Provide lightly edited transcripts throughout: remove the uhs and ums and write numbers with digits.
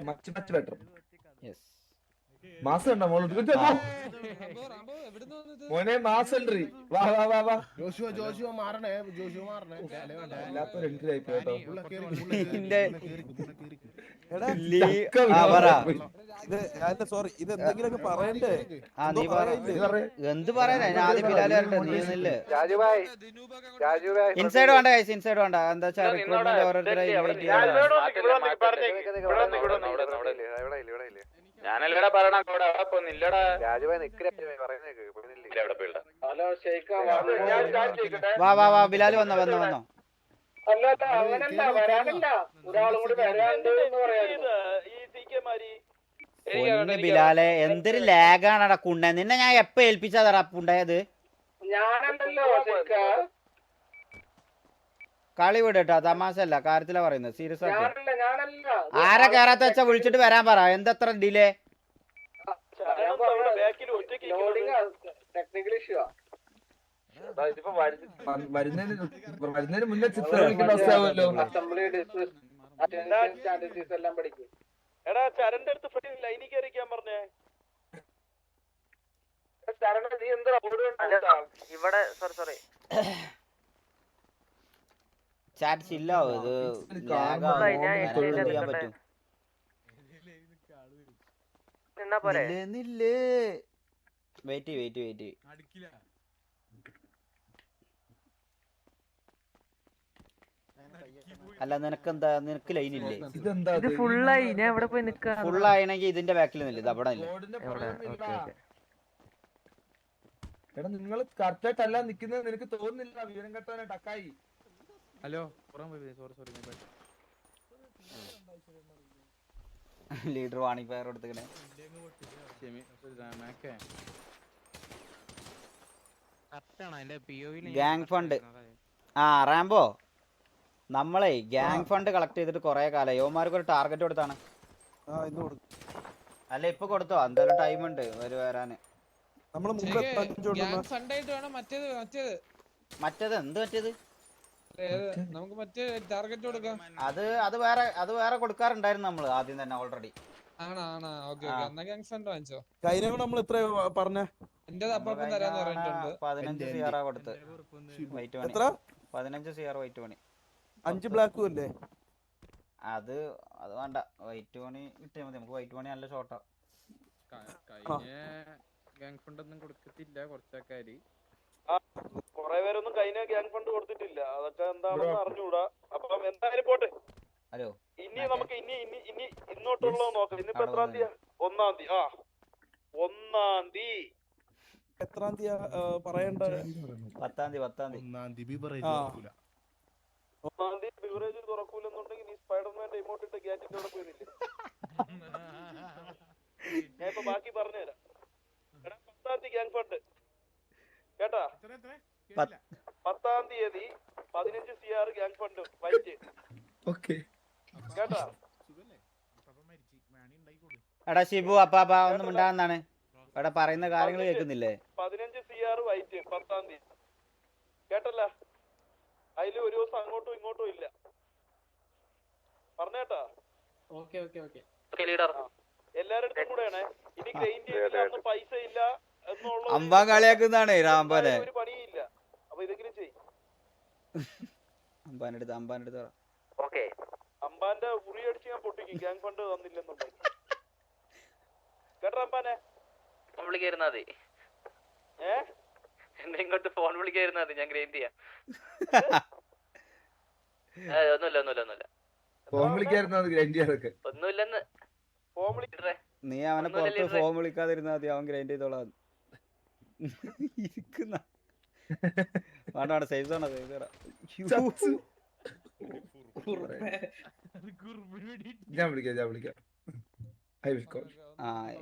Much much better. മാസം ഉണ്ടോ മോള്? മോനെ മാസം ഉണ്ട്. വാ വാ വാ വാ. ജോഷുവ മാറണേ. വല്ലാത്തൊരു എൻട്രി ആയി കേട്ടോ. സോറി, ഇത് എന്തെങ്കിലുമൊക്കെ പറയണ്ടേ? എന്ത് പറയാനാ? ആദ്യം ബിലാൽ വരട്ടെ, നീ ഒന്നില്ലേ? ഇൻസൈഡ് വേണ്ട, ഇൻസൈഡ് വേണ്ട. എന്താ വെച്ചാൽ റിക്രൂട്ട്മെന്റ് ഓരോരുത്തരെ ഇൻവൈറ്റ് ഞാനല്ലടാ പറയണ അവിടെ പോന്നില്ലടാ. വാ വാ വാ, ബിലാൽ വന്നോ വന്നോ വന്നോ. ബിലാലെ എന്തൊരു ലാഗാണടാ കുണ്ട. നിന്നെ ഞാൻ എപ്പ ഏൽപ്പിച്ചതാടാ പുണ്ടായത്? കളി വിടട്ടോ, തമാശ അല്ല, കാര്യത്തിലാ പറയുന്നത്, സീരിയസ് ആയിട്ട്. ആരെ കേറാത്ത വെച്ചാ വിളിച്ചിട്ട് വരാൻ പറ. എന്തത്ര ഡിലേ? വരുന്നതിന് മുന്നേ ചിത്രം കളിക്കുന്ന അവസ്ഥയാവുമല്ലോ. എടാ ചരന്റെ അടുത്ത് ലൈനിൽ കയറിക്കാൻ പറഞ്ഞേ. നീ എന്താ ഇവിടെ? സോറി ചാറ്റ് ചില്ലാവും. ഇത് ചെയ്യാൻ പറ്റും. വെയിറ്റ് അല്ല, നിനക്കെന്താ? നിനക്ക് ലൈനില്ലേ? ഫുള്ളായിണെങ്കിൽ ഇതിന്റെ ബാക്കിൽ നില്ല, ഇത് അവിടെ ഇല്ല. എടാ നിങ്ങൾ കറക്റ്റ് ആയിട്ടല്ല നിക്കുന്നത്, നിനക്ക് തോന്നുന്നില്ല. വിവരം കെട്ടാൻ ടക്കായി. ഹലോ, ലീഡർ വാണിംഗ് ഫയർ കൊടുത്തിങ്ങനെ. Gang fund. ആ റാംബോ, നമ്മളെ ഗാങ് ഫണ്ട് കളക്ട് ചെയ്തിട്ട് കൊറേ കാലം. യോമാർക്ക് ഒരു ടാർഗറ്റ് കൊടുത്താണ്. അല്ല ഇപ്പൊ കൊടുത്തോ? എന്തായാലും ടൈം ഉണ്ട് വരാന്. മറ്റേത് എന്ത് മറ്റേത്? നമുക്ക് മറ്റേ ടാർഗറ്റ് കൊടുക്കാം. അത് വേറെ കൊടുക്കാറുണ്ടായിരുന്നു നമ്മള് ആദ്യം തന്നെ ഓൾറെഡി. നമ്മൾ എത്ര പറഞ്ഞ? 15 CR കൊടുത്ത് white money. 15 CR white money. 5 ബ്ലാക്കും അല്ലേ? അത് വേണ്ട, വൈറ്റ് മണി കിട്ടിയാൽ മതി. നമുക്ക് വൈറ്റ് മണി നല്ല ഷോർട്ടാ. ഗാങ് ഫണ്ട് ഒന്നും കൊടുക്കത്തില്ല കുറച്ചാൾക്കാര്. കൊറേ പേരൊന്നും കഴിഞ്ഞ ഗ്യാങ് ഫണ്ട് കൊടുത്തിട്ടില്ല. അതൊക്കെ എന്താണെന്ന് അറിഞ്ഞൂടാ. അപ്പം എന്തായാലും പോട്ടെ. ഹലോ, ഇനി നമുക്ക് ഇനി ഇന്നോട്ടുള്ളത് നോക്കാം. ഇന്നിപ്പോ എത്രാം തീയതി? 1-ാം തീയതി. 1-ാം തീയതി. എത്രാം തീയതി പറയണ്ട? 10-ാം തീയതി. 1-ാം തീയതി ബിവറേജ് തുറക്കൂലെന്നുണ്ടെങ്കിൽ നീ സ്പൈഡർമാന്റെ ഇമോട്ട് ഇട്ട് ഗേറ്റിന്റെ അവിടെ പോയിരുന്നില്ലേ? ഞാൻ ഇപ്പൊ ബാക്കി പറഞ്ഞുതരാം. എടാ 10-ാം തീയതി ഗ്യാങ് ഫണ്ട് കേട്ടാ? 10-ാം തീയതി 15 CR ഗ്യാങ് ഫണ്ട് വൈറ്റ്. കേട്ടാ? എടാ ഷിബു അപ്പാ ഒന്നും ഉണ്ടാകുന്നതാണ്. എടാ പറയുന്ന കാര്യങ്ങൾ കേൾക്കുന്നില്ലേ? 15 CR വൈറ്റ് 10-ാം തീയതി. കേട്ടല്ല? അതില് ഒരു ദിവസം അങ്ങോട്ടും ഇങ്ങോട്ടും ഇല്ല. പറഞ്ഞേട്ടാ? എല്ലാരുടെ അടുത്തും കൂടെയാണേ. ഇനി ഗ്രൈൻഡ് ചെയ്തില്ല, അന്ന് പൈസ ഇല്ല എന്നുള്ള അമ്പാൻ കളിയാക്കുന്നതാണ് രാംബാനെ. ഒരു പണിയില്ല. അപ്പൊ ഇതെങ്കിലും ചെയ്. അമ്പാന്റെ അമ്പാന്റെ ഉറി അടിച്ച് ഞാൻ പൊട്ടിക്കും ഗ്യാങ് ഫണ്ട് തന്നില്ലെന്നുണ്ടെങ്കിൽ. കേട്ടോ അമ്പാനെ? ഫോൺ വിളിക്കായിരുന്നാ മതി. എന്നെ ഇങ്ങോട്ട് ഫോൺ വിളിക്കായിരുന്നാ മതി, ഞാൻ ഗ്രൈൻഡ് ചെയ്യാം. ഒന്നുമില്ലെന്ന് നീ അവനെ പുറത്ത് ഫോൺ വിളിക്കാതിരുന്നാ മതി, അവൻ ഗ്രൈൻഡ് ചെയ്തോളാം. ഇരിക്കുന്ന വേണ്ട സേവ് സോണ.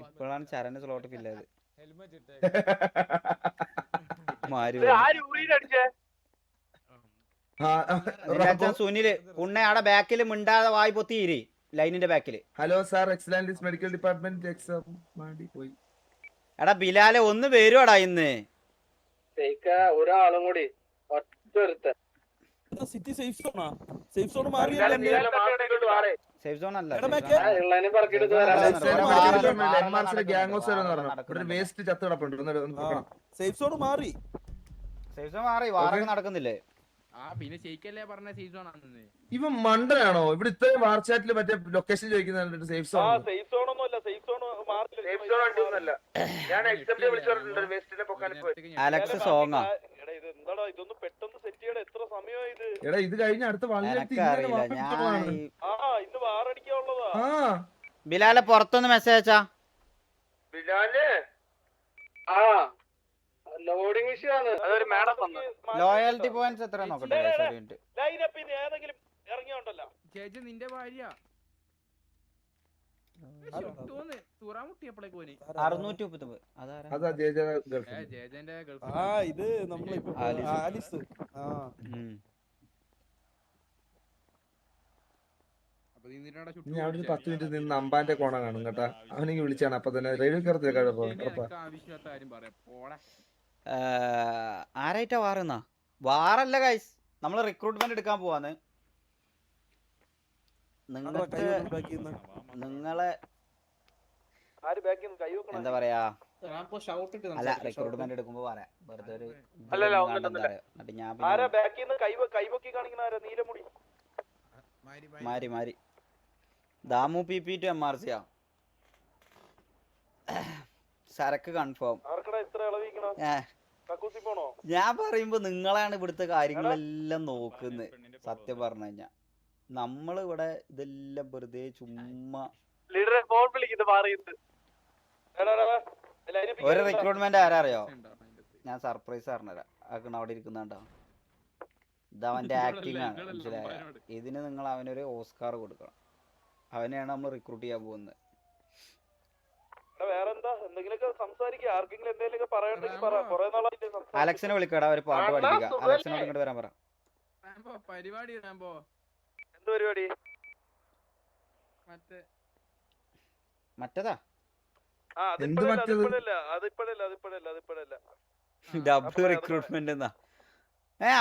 ഇപ്പോഴാണ് ചരന്റെ സ്ലോട്ട് ഫില്ലായത്. സുനില് പുണ്ണെ അവിടെ ബാക്കില് മിണ്ടാതെ വായി പൊത്തിയിരി ലൈനിന്റെ ബാക്കില്. Hello sir, excellent medical department exam പോയി. എടാ ബിലാലെ ഒന്ന് വരുവാടാ ഇന്ന്. ഒരാളും കൂടി ഒറ്റ സിറ്റി സേഫ് സോണാ? സേഫ് സോൺ മാറി സേഫ് സോൺ അല്ല എടാ, safe മേക്കെ. zone അല്ല. ഗ്യാങ് ഹൗസ് ഒരു വേസ്റ്റ് ചത്ത് കിടപ്പുണ്ട് സേഫ് സോൺ മാറി. സേഫ് സോൺ മാറി വാറൊക്കെ നടക്കുന്നില്ലേ? ആ പിന്നെ ശരിക്കല്ലേ പറഞ്ഞ സീസൺ ആണെന്ന്. ഇവൻ മണ്ടനാണോ? ഇവിടെ ഇത്രയും വാർ ചാറ്റിൽ മറ്റേ ലൊക്കേഷൻ ചോദിക്കുന്നുണ്ട് സേഫ് സോൺ. സേഫ് സോൺ ഒന്നുമല്ല, സേഫ് സോൺ ഞാൻ എക്സാമ്പിൾ വിളിച്ചു പറഞ്ഞിട്ടുണ്ട് വേസ്റ്റിനെ പൊക്കാൻ പോയി. അലക്സ് സോങ്ങാ. ഇത് എന്താടാ ഇതൊന്ന് പെട്ടെന്ന് സെറ്റ് ചെയ്യണം. എത്ര സമയമായി ഇത്? എടാ ഇത് കഴിഞ്ഞ അടുത്ത എനക്കറിയില്ല ഞാൻ ഇന്ന് വാറടിക്കാനുള്ളതാ. ബിലാലെ പുറത്തൊന്ന് മെസ്സേജ് അയച്ചാ. ലോഡിംഗ് ഇഷ്യൂ ആണ്. അതൊരു മാഡം വന്നു. ലോയൽറ്റി പോയിന്റ്സ് എത്ര നോക്കട്ടെ guys, ഒരു minute. ലൈനപ്പിൽ ഏതെങ്കിലും ഇറങ്ങിയോണ്ടല്ലോ. ചേച്ചി നിന്റെ ഭാര്യ തുറാമുട്ടിയപ്പോഴേക്ക് പോയി 639 അതാരാ? അതാ ജേജയുടെ ഗേൾഫ്രണ്ട്. ജയജന്റെ ആ ഇത് നമ്മളിപ്പോ ആലിസ്. ആ ഞാൻ അവിടെ ഒരു 10 മിനിറ്റ് നിന്ന് അമ്പാന്റെ കോണ കാണും കേട്ടാ. അവനെങ്കിൽ വിളിച്ചാണ് അപ്പൊ തന്നെ റേഡിയോ കയറത്തില്ല കുഴപ്പം. ആരായിട്ടാ വാറുന്നാ? വാറല്ല ഗൈസ്, നമ്മള് റിക്രൂട്ട്മെന്റ് എടുക്കാൻ പോവാന്ന്. നിങ്ങളെ എന്താ പറയാ, അല്ല റിക്രൂട്ട്മെന്റ് എടുക്കുമ്പോ പറയാം. വെറുതെ ഒരു മാരി മാരി ദാമു PP to MRC ആ. സരക്ക് കൺഫേം. ഞാൻ പറയുമ്പോ നിങ്ങളാണ് ഇവിടുത്തെ കാര്യങ്ങളെല്ലാം നോക്കുന്നത്. സത്യം പറഞ്ഞു കഴിഞ്ഞാ നമ്മളിവിടെ ഇതെല്ലാം വെറുതെ ചുമ്മാ. ഒരു റിക്രൂട്ട്മെന്റ് ആരാ അറിയോ? ഞാൻ സർപ്രൈസ് പറഞ്ഞുതരാം. ആക്കണ അവിടെ ഇരിക്കുന്നുണ്ടോ? ഇതവന്റെ ആക്ടിങ് ആണ്, മനസ്സിലായ? ഇതിന് നിങ്ങൾ അവനൊരു ഓസ്കാർ കൊടുക്കണം. അവനെയാണ് നമ്മൾ റിക്രൂട്ട് ചെയ്യാൻ പോകുന്നത്. അലക്സിനെ വിളിക്കടാ, ഒരു പാട്ട് പഠിപ്പിക്കാം. അലക്സിനോട് ഇങ്ങോട്ട് വരാൻ പറ. പരിപാടി മറ്റേതാ ഡബിൾ റിക്രൂട്ട്മെന്റ് എന്നാ.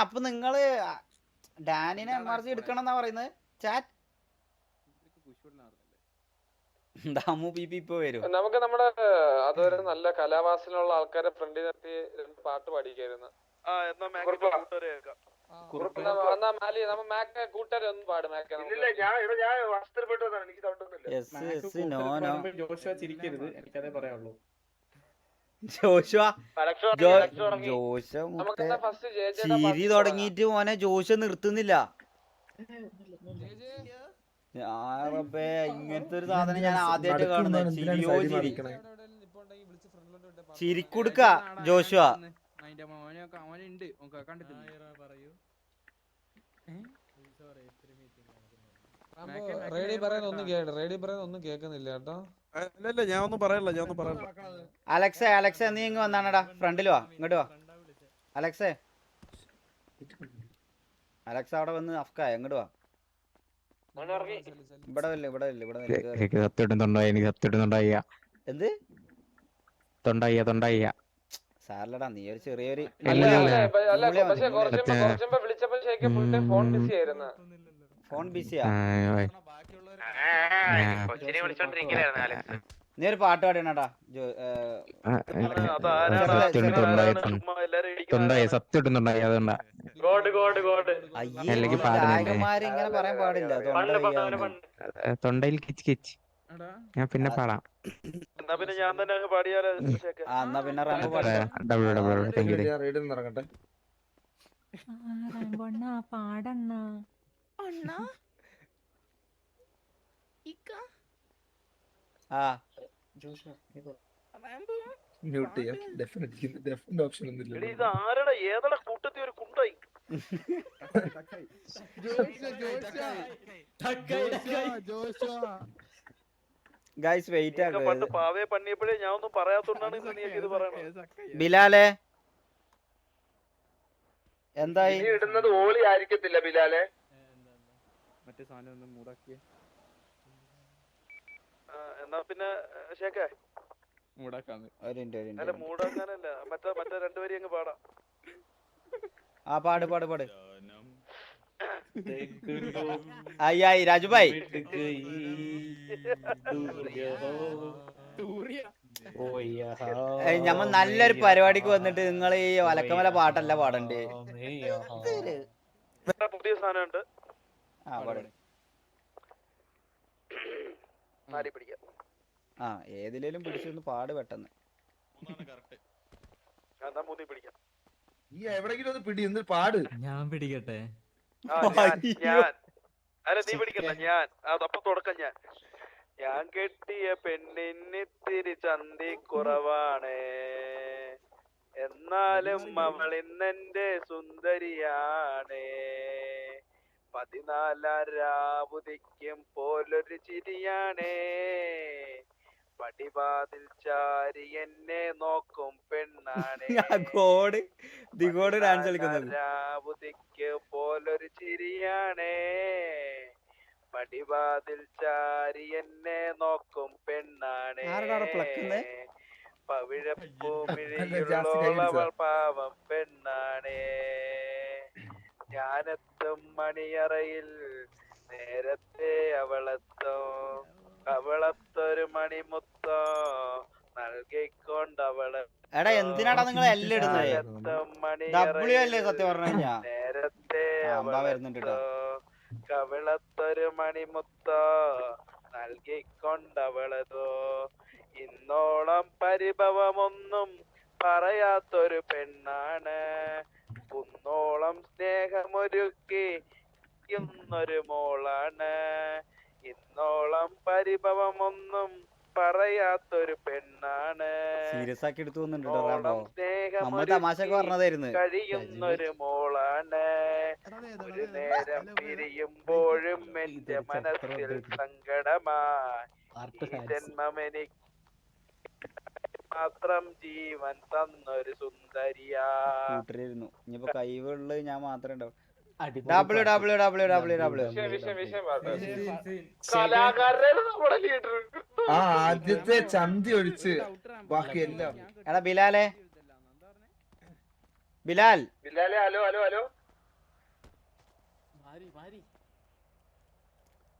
അപ്പൊ നിങ്ങള് ഡാനിനെ MRC എടുക്കണം എന്നാ പറയുന്നത്. ചാറ്റ് ദാമു PP ഇപ്പൊ വരും. നമുക്ക് നമ്മുടെ അതൊരു നല്ല കലാവാസനയുള്ള ആൾക്കാരെ ഫ്രണ്ടിൽ നിർത്തി രണ്ട് പാട്ട് പാടിക്കായിരുന്നു. കൂട്ടുകാരെ ഒന്ന് പാടും. ചിരി തുടങ്ങിയിട്ട് മോനെ ജോഷ നിർത്തുന്നില്ല. ഇങ്ങനത്തെ ഒരു സാധനം ഞാൻ ആദ്യമായിട്ട് കാണുന്നത്. ചിരിയോ ചിരി. ചിരിക്കുടുക്ക ജോഷുവ. ഞാൻ ഒന്നും പറയല്ല. അലക്സേ അലക്സേ നീ ഇങ്ങ് വന്നാണടാ, ഫ്രണ്ടിൽ വാ, ഇങ്ങോട്ട് വാ. അലക്സേ അലക്സ അവിടെ വന്ന് അഫ്കായ ഇങ്ങോട്ട് വാ. ഇവിടെ എന്ത് തൊണ്ടായിയ സാറിലടാ, നീ ഒരു ചെറിയൊരു ഫോൺ ബിസിയാ. നീ ഒരു പാട്ട് പാടിയണടാ. ഗായകന്മാര് ഇങ്ങനെ പറയാൻ പാടില്ല. തൊണ്ടയിൽ കിച്ച് കിച്ച്. ഞാൻ പിന്നെ പാടാം. എന്നാ പിന്നെ ഞാൻ തന്നെ പാടിയാലോ? എന്നാ പിന്നെ റാമ്പോ പാടാം. ഇറങ്ങട്ടെ. മ്യൂട്ട് ചെയ്യാം. ഡെഫിനറ്റ് ഓപ്ഷൻ ഒന്നുമില്ല. ഇത് ആരുടെ ഏതട കൂട്ടത്തിൽ ഒരു കുണ്ടായി. ഗൈസ് വെയിറ്റ് ആക്കുക. പണ്ട് പാവയെ പണിയപ്പോഴേ ഞാൻ ഒന്നും പറയാത്തോണ്ടാണ് നീ ഇത് പറയണത്. ബിലാലെ എന്തായി? ഇടുന്നത് ഓളി ആയിരിക്കത്തില്ല ബിലാലെ. മറ്റേ സാധനം ഒന്ന് മൂടാക്കിയ. എന്നാ പിന്നെ ഷേക്കേ മൂടാക്കാന്ന്. അല്ല മൂടാക്കാനല്ല, മറ്റേ രണ്ടുപേരും അങ്ങ് പാടാം. ആ പാട് പാട് പാട്. ആയി രാജുഭായ് ഞമ്മ നല്ലൊരു പരിപാടിക്ക് വന്നിട്ട് നിങ്ങൾ ഈ ഒലക്കമല പാട്ടല്ല പാടണ്ടേ? വേറെ പുതിയ സാധനമുണ്ട്. ആ പാടേ. മാറി പിടിക്കാം. ആ ഏതിലേലും പിടിച്ചൊന്ന് പാട് പെട്ടെന്ന്. എന്നാ മൂന്നി പിടിക്കാം. ഈ എവിടെങ്കിലും ഒന്ന് പിടി എന്നിട്ട് പാട്. ഞാൻ പിടിക്കട്ടെ. അല്ല നീ പിടിക്കണ്ട, ഞാൻ അതപ്പൊ തുടക്കം. ഞാൻ കെട്ടിയ പെണ്ണിന്നിത്തിരി ചന്തി കുറവാണ്, എന്നാലും അവൾ ഇന്നെന്റെ സുന്ദരിയാണ്. 14 രാവുദിക്കും പോലൊരു ചിരിയാണേ, പടിവാതിൽ ചാരി എന്നെ നോക്കും പെണ്ണാണേ. രാവുദിക്ക് പോലൊരു ചിരിയാണേ, പടിവാതിൽ ചാരി എന്നെ നോക്കും പെണ്ണാണേ. പവിഴപ്പൂമിഴിയുള്ളവൾ പാവം പെണ്ണാണേ. ഞാനെത്തും മണിയറയിൽ നേരത്തെ അവളെത്തും, അവളത്തൊരു മണിമുത്തോ നൽകിക്കൊണ്ടവളെ. എടാ എന്തിനാടാ നിങ്ങൾ എല്ലാം ഇടുന്നത്? ഡബ്ല്യു അല്ലേ സത്യം പറഞ്ഞു കഴിഞ്ഞാ? നേരത്തെ വരുന്നുണ്ട്. കവിളത്തൊരു മണിമുത്തോ നൽകിക്കൊണ്ടവളതോ. ഇന്നോളം പരിഭവമൊന്നും പറയാത്തൊരു പെണ്ണാണ്, കുന്നോളം സ്നേഹമൊരുക്കി ൊരു മോളാണ്. ഇന്നോളം പരിഭവമൊന്നും പറയാത്തൊരു പെണ്ണാണ്, സീരിയസ് ആക്കി എടുത്തു സ്നേഹം കഴിയുന്നൊരു മോളാണ്. ഒരു നേരം പിരിയുമ്പോഴും എന്റെ മനസ്സിൽ സങ്കടമായി, ജന്മമെനിക്ക് മാത്രം ജീവൻ തന്നൊരു സുന്ദരിയാ. ഇനിയിപ്പോ കൈവുള്ളത് ഞാൻ മാത്രമേ ഉണ്ടാവും. ആ ആദ്യത്തെ ചന്തി ഒഴിച്ച് ബാക്കി എല്ലാം. എടാ ബിലാലെ, ബിലാൽ ഹലോ ഹലോ ഹലോ.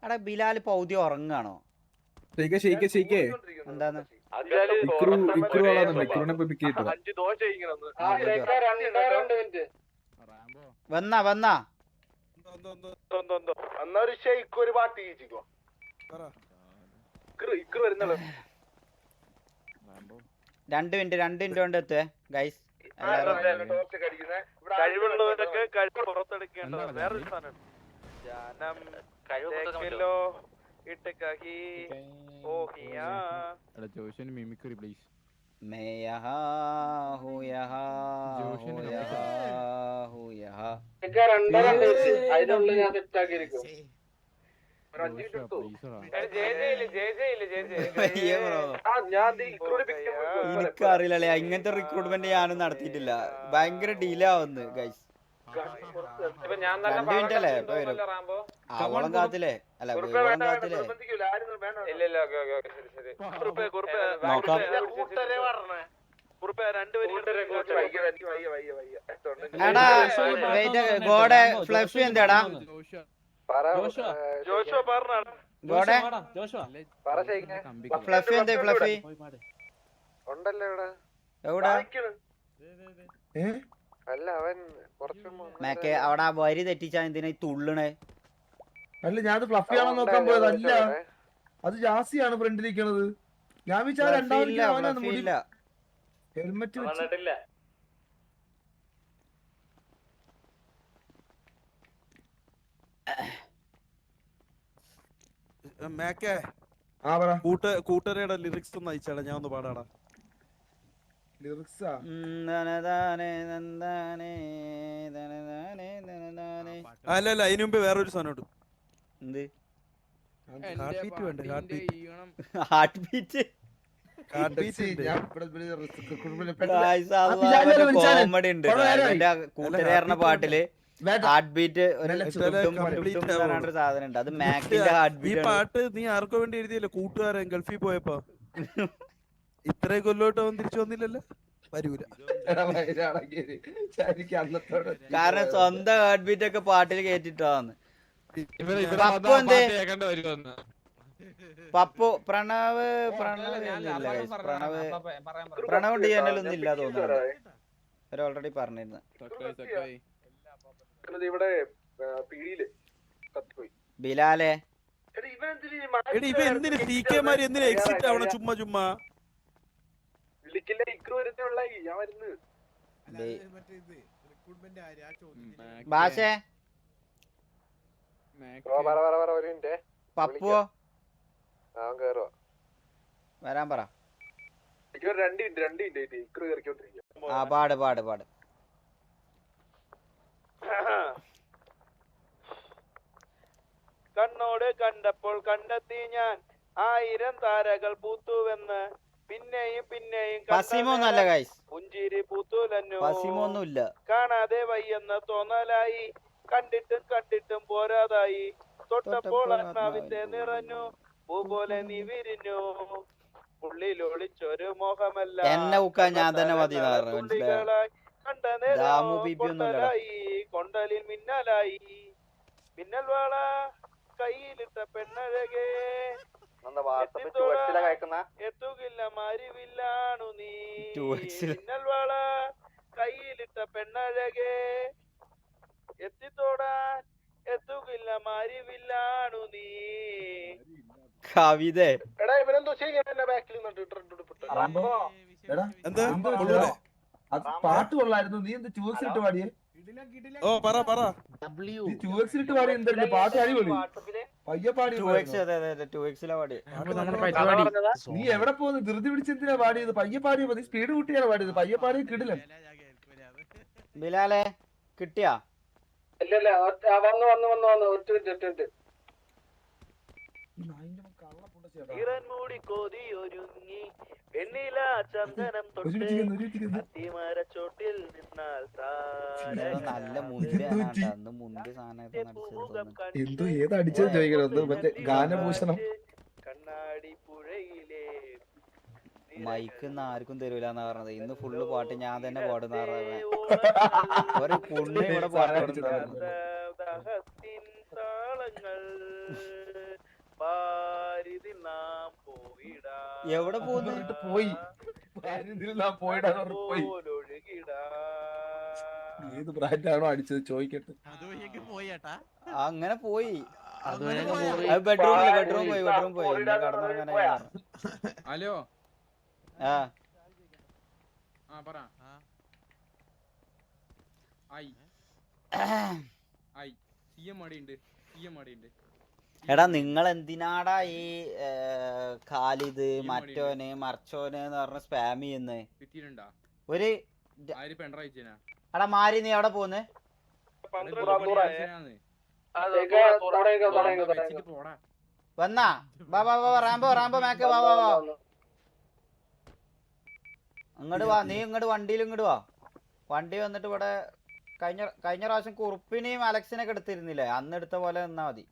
എടാ ബിലാൽ പൗതി ഉറങ്ങാണോ? എന്താന്ന് 5 ദോശ വന്നാ അന്നൊരു ഷെയ്ക്ക് ഒരു പാട്ട് ചെയ്യിക്കോ. വരുന്നുള്ളൂ. 2 മിനിറ്റ് കൊണ്ട് എത്തുവേ ഗൈസ്. കഴിവുള്ളവരൊക്കെ കഴിവ് പുറത്തെടുക്കേണ്ടത് വേറൊരു സാധനം. ജാനം കഴിവോ ഇട്ട് കഹി ഓഹിയാ. ജോഷന് മിമിക്രി പ്ലീസ്. मैं यहाँ हूँ यहाँ हूँ यहाँ. അതിനുള്ളിൽ ഞാൻ സെറ്റാക്കിയിരിക്കും. എനിക്കറിയില്ലേ ഇങ്ങനത്തെ റിക്രൂട്ട്മെന്റ് ഞാനും നടത്തിയിട്ടില്ല. ഭയങ്കര ഡിലേ ആവുന്നു ഗൈസ്. 2 മിനിറ്റ് അല്ലേ ഇപ്പൊ വരും. അവളം കാത്തില്ലേ? അല്ല വീവളം കാത്തില്ലേ? നോക്കാം. എടാ വെയിറ്റ്, ഗോഡെ ഫ്ലഫി എന്താടാ? ഗോഡെ ഫ്ലഫി എന്താ? ഫ്ലഫി എവിടാ? മേക്കെ അവിടെ വരി തെറ്റിച്ചാ എന്തിനാ ഈ തുള്ളണേ? അല്ല ഞാൻ ഫ്ലഫി ആണോ നോക്കാൻ പോയത്. അല്ല അത് ജാസിയാണ് ഫ്രണ്ടിലിരിക്കണത്. ഞാൻ വിചാരിച്ച രണ്ടാമത് ഹെൽമെറ്റ് വെച്ചിട്ടില്ല. കൂട്ടരയുടെ ലിറിക്സ് ഒന്ന് അയച്ചാടാ, ഞാൻ ഒന്ന് പാടാടാ. അല്ല അതിനു മുമ്പ് വേറൊരു സാധനം. എന്ത് ഹാർട്ട് ബീറ്റ്? കോമഡി ഉണ്ട് കൂട്ടുകാരന്റെ പാട്ടില്. ഹാർട്ട് ബീറ്റ് സാധനം ഉണ്ട്. അത് മാക്കിന്റെ ഹാർട്ട് ഈ ബീറ്റ്. പാട്ട് നീ ആർക്കോ വേണ്ടി എഴുതിയല്ലോ? കൂട്ടുകാരൻ ഗൾഫിൽ പോയപ്പോ. ഇത്രയും കൊല്ലോട്ട് അവൻ തിരിച്ചു വന്നില്ലല്ലോ. വരൂല. കാരണം സ്വന്തം ഹാർട്ട് ബീറ്റ് ഒക്കെ പാട്ടിൽ കേട്ടിട്ടാന്ന്. പപ്പു എന്തേ? പപ്പു പ്രണവ് ഡിഎൻഎല്ലൊന്നും ഇല്ല തോന്നുന്നു. ഓൾറെഡി പറഞ്ഞിരുന്നു. ഇവിടെ പിടിയില് കത്തിപ്പോയി. ബിലാലെ എടി ഇവ എന്തിന് TK-മാര് എന്തിന് എക്സിറ്റ് ആവണം ചുമ്മാ വിളിക്കില്ല, ഇക്രു വരുന്നുള്ള ഞാൻ വരുന്നത്. ഭാഷേ ഒരു മിനിറ്റ്. പപ്പുവോ അവൻ കേറുവാ. വരാൻ പറ. രണ്ട് മിനിറ്റ് ഇക്രു കയറിക്കൊണ്ടിരിക്കും. ആ പാട്. കണ്ണോട് കണ്ടപ്പോൾ കണ്ടെത്തി ഞാൻ 1000 താരകൾ പൂത്തുവെന്ന്, പിന്നെയും പസിമൊന്നുമല്ല ഗൈസ്, പുഞ്ചിരി പൂത്തുലന്നു, പസിമൊന്നുമില്ല. കാണാതെ വയ്യെന്ന് തോന്നലായി, കണ്ടിട്ടും പോരാതായി, തൊട്ടപ്പോൾ ആത്മാവിന്റെ നിറഞ്ഞു, പൂ പോലെ നീ വിരിഞ്ഞു, ഉള്ളിൽ ഒളിച്ചൊരു മോഹമല്ല എന്നെ ഊക്കാൻ ഞാൻ തന്നെ മതി. കണ്ട നേരം കൊണ്ടലിൽ മിന്നലായി, മിന്നൽ വാള കയ്യിലിട്ട പെണ്ണഴകേ, എത്തുകില്ല മരിവില്ലാണു നീ, മിന്നൽ വാള കയ്യിലിട്ട പെണ്ണഴകേ, എത്തിത്തോടാൻ എത്തുകില്ല മരിവില്ലാണു നീ. കവിത എടാ ഇവരെന്തോ ചെയ്യാൻ ബാക്കിൽ അത് പാട്ട് കൊള്ളായിരുന്നു. നീ എന്ത് ചൂസിലിട്ട് പാടിയേ? ഓ പറ നീ ചൂസിലിട്ട് പാടി എന്തായിരുന്നു? പാട്ട് അടിപൊളി പയ്യെ പാടി. 2x പാടി. നീ എവിടെ പോകുന്നു? ധൃതി പിടിച്ചെന്തിനാ പാടിയത്? പയ്യെ പാടിയ മതി. സ്പീഡ് കൂട്ടിയാണ് പാടിയത്. പയ്യെ പാടി കിടിലൻ. ബിലാലെ കിട്ടിയാ? ഇല്ല വന്നു ഒറ്റ ഇറൻമൂടി കൊതിയൊരുങ്ങി വെണ്ണില ചന്ദനം തൊട്ട് അത്തിമരച്ചോട്ടിൽ നിന്നാൽ നല്ല മുന്തി എന്തോ ഏതടിച്ചത് ചോദിക്കണം. മറ്റേ ഗാനഭൂഷണം കണ്ണാടി പുഴയിലെ മൈക്ക് ആർക്കും തരൂലെന്നാ പറഞ്ഞത്. ഇന്ന് ഫുള്ള് പാട്ട് ഞാൻ തന്നെ പാടുന്ന ഒരു പുണ്യ ഇവിടെ പാട്ട് താളങ്ങൾ എവിടെ പോകുന്നു? പോയി ഏത് ബ്രാൻഡാണോ അടിച്ചത് ചോദിക്കട്ടെ. അങ്ങനെ പോയി. ബെഡ്റൂം പോയി കടന്നിറങ്ങാനായി. ഹലോ ആ പറ. എടാ നിങ്ങൾ എന്തിനാടാ ഈ ഖാലിദ് മറ്റോന് മർച്ചോന് എന്ന് പറഞ്ഞ സ്പാം ചെയ്യുന്നേ? ഒരു എടാ മാരി നീ എവിടെ പോന്ന്? വന്നാ റാംബോ മാക്ക് വാ അങ്ങോട്ട് വാ. നീ ഇങ്ങോട്ട് വണ്ടിയിൽ ഇങ്ങോട്ട് വാ. വണ്ടി വന്നിട്ട് ഇവിടെ കഴിഞ്ഞ പ്രാവശ്യം കുറുപ്പിനെയും അലക്സിനൊക്കെ എടുത്തിരുന്നില്ലേ? അന്ന് എടുത്ത പോലെ നിന്നാ മതി.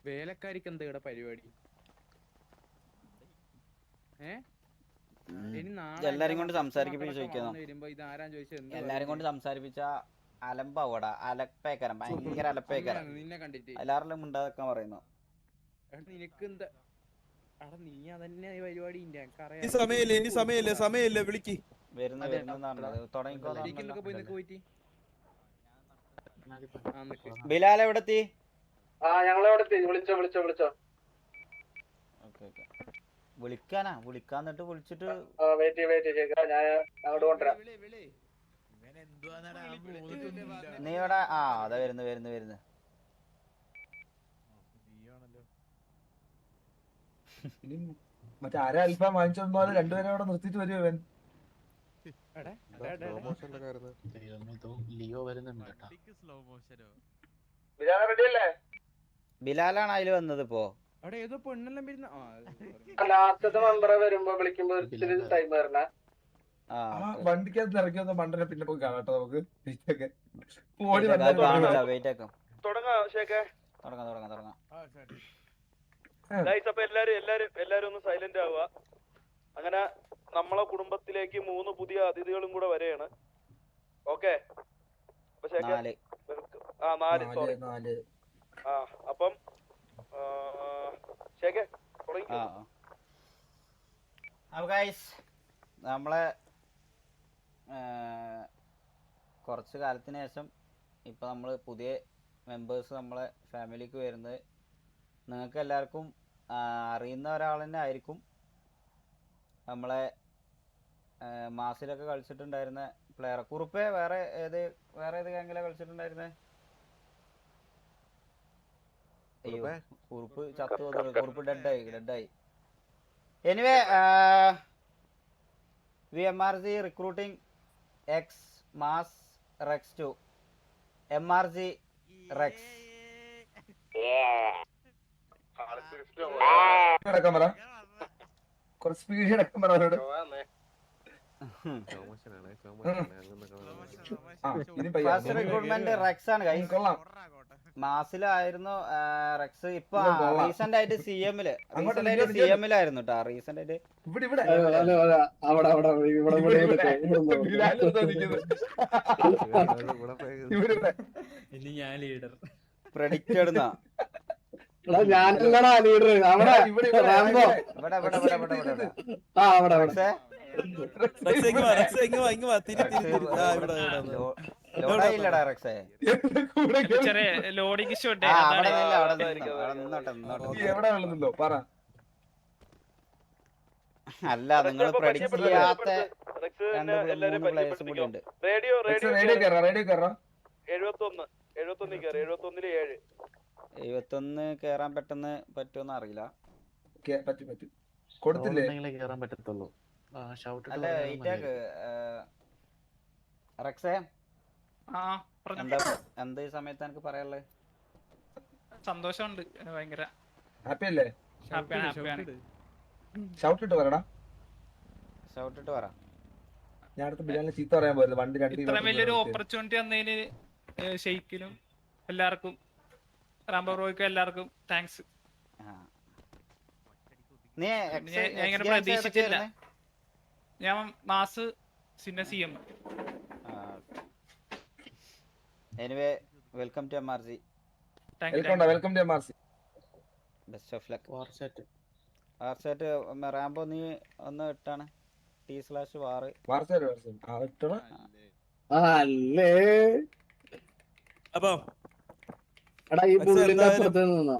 വേലക്കാരിക്ക് എന്താ ഇവിടെ പരിപാടി? എല്ലാരും കൊണ്ട് സംസാരിപ്പിച്ച് ചോദിക്കണം. എല്ലാരും കൊണ്ട് സംസാരിപ്പിച്ച അലമ്പാവൂടാ. അലപ്പേക്കരം, ഭയങ്കര അലപ്പേക്കരം. നിന്നെ കണ്ടിട്ട് എല്ലാവരിലും ഉണ്ടാക്കാൻ പറയുന്നു. നിനക്ക് എന്താ നീ അതന്നെ പരിപാടി. ഇനി സമയല്ലേ വിളിക്ക്. ബിലാൽ എവിടെ എത്തി? വിളിക്കാന്നിട്ട് വിളിച്ചിട്ട് നീ ഇവിടെ അതാ വരുന്നു. മറ്റേ അര അൽഫാം വാങ്ങിച്ചോണ്ട് രണ്ടുപേരെ അവിടെ നിർത്തിട്ട് വരുമോ ഇവൻ? ബിലാലാണ് അതില് വന്നത്. ഇപ്പോ വണ്ടിക്കകത്ത് ഇറക്കി വന്ന മണ്ടനെ പിന്നെ പോയി കാണാട്ടോ നമുക്ക്. എല്ലാരും ഒന്ന് സൈലന്റ് ആവുക. അങ്ങനെ നമ്മളെ കുടുംബത്തിലേക്ക് 3 പുതിയ അതിഥികളും കൂടെ വരെയാണ്. ഓക്കെ, അപ്പൊ ശേഖർ 4 സോറി. അപ്പം ശേഖർ തുടങ്ങിക്കോ. അപ്പൊ ഗൈസ് നമ്മളെ കുറച്ച് കാലത്തിന് ശേഷം ഇപ്പൊ നമ്മൾ പുതിയ മെമ്പേഴ്സ് നമ്മളെ ഫാമിലിക്ക് വരുന്നത് നിങ്ങൾക്ക് എല്ലാവർക്കും അറിയുന്ന ഒരാൾ തന്നെ ആയിരിക്കും. നമ്മളെ മാസിലൊക്കെ കളിച്ചിട്ടുണ്ടായിരുന്ന പ്ലെയർ കുറുപ്പേ. വേറെ ഏത് ഗാങ്ങിലാണ് കളിച്ചിട്ടുണ്ടായിരുന്നേ? അയ്യോ, കുറുപ്പ് ചത്തു. കുറുപ്പ് ഡെഡായി. Anyway VMRG recruiting X Mass Rex 2 MRG Rex. First recruitment Rex ആണ് ഗൈസ്. മാസിലായിരുന്നു റെക്സ്. ഇപ്പൊ റീസെന്റ് ആയിട്ട് സിഎമ്മിലായിരുന്നു കേട്ടോ. റീസെന്റ് ആയിട്ട് പ്രഡിക്റ്റഡ് ഞാനല്ലടാ ലീഡർ. ലോഡായില്ലടാ റെക്സേ. ലോഡിങ് ഇഷ്യൂ അല്ല, നിങ്ങൾ പ്രഡിക്റ്റ് ചെയ്യാത്ത 2-3 പ്ലേയേഴ്സും കൂടി ഉണ്ട്. റേഡിയോ 71 കേറാൻ പെട്ടെന്ന് പറ്റുമെന്ന് അറിയില്ല. അല്ല റെക്സേ, എന്താ ഈ സമയത്ത് എനിക്ക് പറയാനുള്ളത്? സന്തോഷമുണ്ട്, ഭയങ്കര ഹാപ്പി അല്ലേ? ഷൗട്ട് ഇട്ട് പറ. ഞാൻ അടുത്ത ബിലാലിനെ ചീത്ത പറയാൻ പോയത് വണ്ടി ഇത്ര വലിയൊരു ഓപ്പർച്യൂണിറ്റി തന്നതിന് ഷെയ്ക്കിനും എല്ലാവർക്കും റാംബോ ബ്രോയ്ക്കും എല്ലാവർക്കും താങ്ക്സ്. ഞാൻ പ്രതീക്ഷിച്ചില്ല. ഞാൻ mass CM. Anyway welcome to MRG. Welcome to MRG. Best of luck. വാർസെറ്റ് റാംബോ നീ ഒന്ന് ഇട്ടാണ് T/war. അല്ലേ അപ്പൊ എടാ ഈ പുള്ളിന്റെ അപ്പുറത്ത് നിന്നോ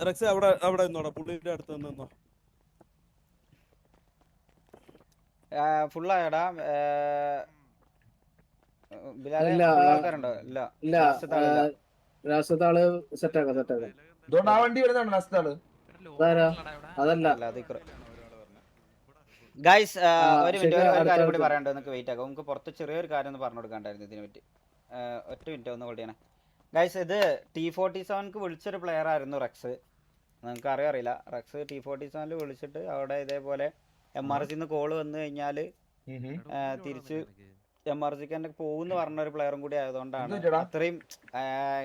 റെക്സ്? അവിടെ നിന്നോടാ, പുള്ളിന്റെ അടുത്ത് നിന്നോ. ഫുള്ളായടാ ബിലാലെ? ആൾക്കാരുണ്ടോ? ഇല്ല. രാസത്താള് സെറ്റാക്കാം. വണ്ടി വരുന്നുണ്ട്. അതല്ല ഗൈസ് ഒരു മിനിറ്റ്, ഒരു കാര്യം കൂടി പറയാണ്ട്. നിങ്ങൾക്ക് വെയിറ്റ് ആക്കാം. നമുക്ക് പുറത്ത് ചെറിയൊരു കാര്യം ഒന്ന് പറഞ്ഞു കൊടുക്കാണ്ടായിരുന്നു ഇതിനെ പറ്റി. ഒറ്റ മിനിറ്റ് ഒന്ന് ഹോൾഡ് ചെയ്യണേ ഗൈസ്. ഇത് T47 വിളിച്ചൊരു പ്ലെയർ ആയിരുന്നു റെക്സ്. നിങ്ങൾക്ക് അറിയില്ല. റെക്സ് T47 വിളിച്ചിട്ട് അവിടെ ഇതേപോലെ MRGന്ന് കോള് വന്നു കഴിഞ്ഞാൽ തിരിച്ച് MRGക്ക് തന്നെ പോകുമെന്ന് പറഞ്ഞൊരു പ്ലെയറും കൂടി ആയതുകൊണ്ടാണ് അത്രയും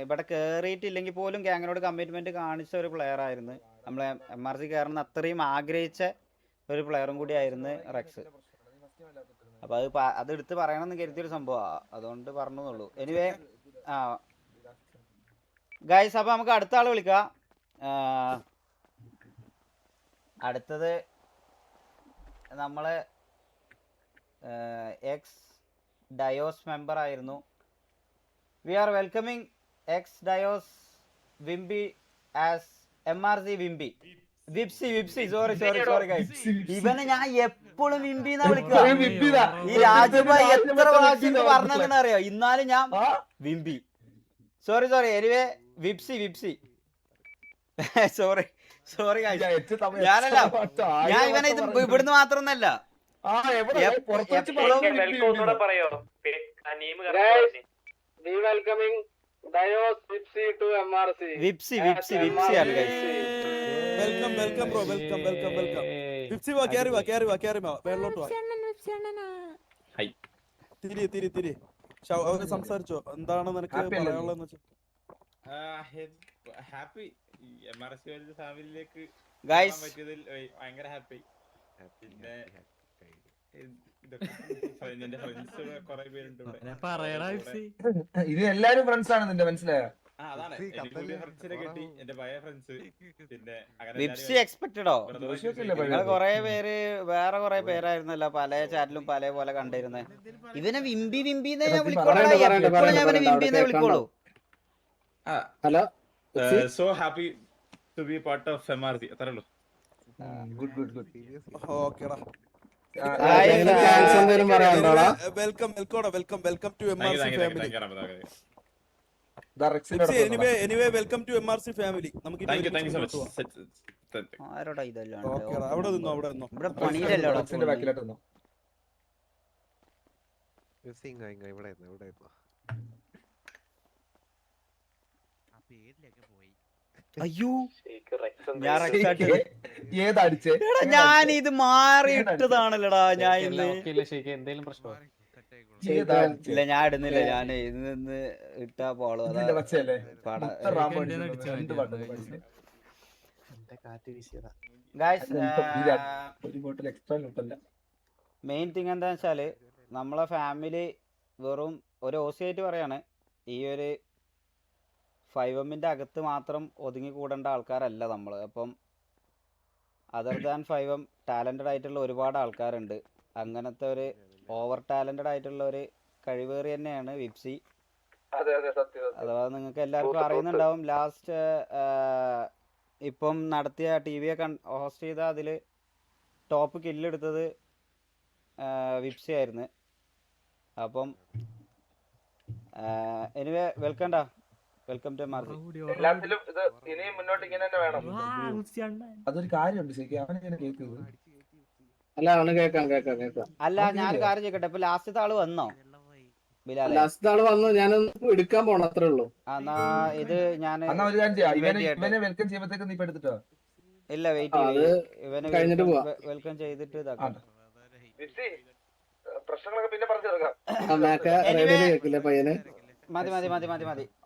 ഇവിടെ കയറിയിട്ടില്ലെങ്കിൽ പോലും ഗ്യാങ്ങിനോട് കമ്മിറ്റ്മെന്റ് കാണിച്ച ഒരു പ്ലെയർ ആയിരുന്നു. നമ്മളെ MRG കയറുന്ന അത്രയും ആഗ്രഹിച്ച ഒരു പ്ലെയറും കൂടി ആയിരുന്നു റെക്സ്. അപ്പൊ അത് എടുത്ത് പറയണമെന്ന് കരുതിയൊരു സംഭവമാണ്, അതുകൊണ്ട് പറഞ്ഞുള്ളൂ. എനിവേ ഗൈസ്, അപ്പൊ നമുക്ക് അടുത്ത ആള് വിളിക്കാം. അടുത്തത് നമ്മളെ എക്സ് ഡയോസ് മെമ്പർ ആയിരുന്നു. വി ആർ വെൽക്കമിങ് എക്സ് ഡയോസ് വിംബി ആസ് MRG വിംബി. വിപ്സി സോറി ഗൈസ്. ഇവനെ ഞാൻ എപ്പോഴും വിംബി എന്നാ വിളിക്കുക. ഈ രാജുഭായി എത്ര പ്രാവശ്യം പറഞ്ഞെന്ന് അറിയോ? ഇന്നാലും ഞാൻ വിംബി. സോറി എനിവേ വിപ്സി സോറി ഗൈസ്. ഞാനല്ല, ഞാൻ ഇവനെ ഇത് ഇവിടുന്ന് മാത്രമൊന്നല്ല, വിപ്സി ആണ് ഗൈസ്. Welcome bro, welcome. വിപ്സി വാ, കേറി വാ മേലോട്ട് വാ. തിരി അവര് സംസാരിച്ചോ? എന്താണ് നിനക്ക് പറയാനുള്ളതെന്ന് വെച്ചാൽ? ഹാപ്പി MRC ഫാമിലിയിലേക്ക് ഗൈസ് പറ്റിയതിൽ ഭയങ്കര ഹാപ്പി. ഇത് എല്ലാരും ഫ്രണ്ട്സ് ആണ് നിന്റെ, മനസ്സിലായോ? വിപ്സി എക്സ്പെക്റ്റഡോ? നിങ്ങൾ കൊറേ പേര് വേറെ കൊറേ പേരായിരുന്നല്ലോ പല ചാറ്റിലും പല പോലെ കണ്ടിരുന്നത്. ഇവനെ വിംബി വിംബിന്നേ ഞാൻ വിളിക്കോളൂ. ഞാൻ ഇവനെ വിംബിന്നേ വിളിക്കോളൂ. Hello so happy to be part of MRC. അത്രേ ഉള്ളൂ. ഓക്കെടാ. എന്തെങ്കിലും പറയാനുണ്ടോടാ? Welcome to MRC family. Anyway welcome to MRC family. നമുക്ക് താങ്ക് യു സോ മച്ച്. ആരോടാ ഇതെല്ലാം? ഓക്കെടാ, അവിടെ നിന്നോ. ഇവിടെ പണിയിലല്ലോ. ബാക്കിലോട്ട് നിന്നോ. അയ്യോ ഏതടിച്ചേ? ഞാൻ ഇത് മാറിയിട്ടതാണല്ലടാ. ഞാൻ ഇന്ന് ഇല്ല, ഞാൻ ഇടുന്നില്ല. ഞാൻ ഇന്ന് ഇട്ടാ പോളൂ. അതാ മെയിൻ തിങ് എന്താ വെച്ചാല് നമ്മളെ ഫാമിലി വെറും ഒരു ഓസിയായിട്ട് പറയാണ്, ഈ ഒരു 5M-ന്റെ അകത്ത് മാത്രം ഒതുങ്ങി കൂടേണ്ട ആൾക്കാരല്ല നമ്മൾ. അപ്പം അതർ ദാൻ 5M ടാലൻറ്റഡ് ആയിട്ടുള്ള ഒരുപാട് ആൾക്കാരുണ്ട്. അങ്ങനത്തെ ഒരു ഓവർ ടാലൻറ്റഡ് ആയിട്ടുള്ള ഒരു കഴിവേറി തന്നെയാണ് വിപ്സി. അഥവാ നിങ്ങൾക്ക് എല്ലാവർക്കും അറിയുന്നുണ്ടാവും. ലാസ്റ്റ് ഇപ്പം നടത്തിയ TV ഹോസ്റ്റ് ചെയ്ത അതിൽ ടോപ്പ് കില്ലെടുത്തത് വിപ്സി ആയിരുന്നു. അപ്പം എനിവേ വെൽക്കം ടു MRC. എല്ലാത്തിലും ഇത് ഇനിയും മുന്നോട്ട് ഇങ്ങനെ തന്നെ വേണം. അതൊരു കാര്യമുണ്ട് ശരിക്കും, അവനെങ്ങനെ കേൾക്കുന്നത്? അല്ല അവന് കേക്കാം. അല്ല, ഞാൻ കാര്യം ചെയ്യട്ടെ. ഇപ്പൊ ലാസ്റ്റത്തെ ആള് വന്നോ? ലാസ്റ്റ് ആള് വന്നു. ഞാനൊന്ന് എടുക്കാൻ പോണ അത്രേ ഉള്ളൂ. എന്നാ ഇത് ഞാൻ ഒരു കാര്യം ചെയ്യാം, ഇവനെ വെൽക്കം ചെയ്യുമ്പോഴത്തേക്ക് നീ എടുത്തിട്ടോ. ഇല്ല, വെയിറ്റ് ഇവന് കഴിഞ്ഞിട്ട് പോവാം. വെൽക്കം ചെയ്തിട്ട് ഇതാക്കാം. പ്രശ്നങ്ങളൊക്കെ പിന്നെ പറഞ്ഞു തീർക്കാം. കേൾക്കില്ല പയ്യന്. മതി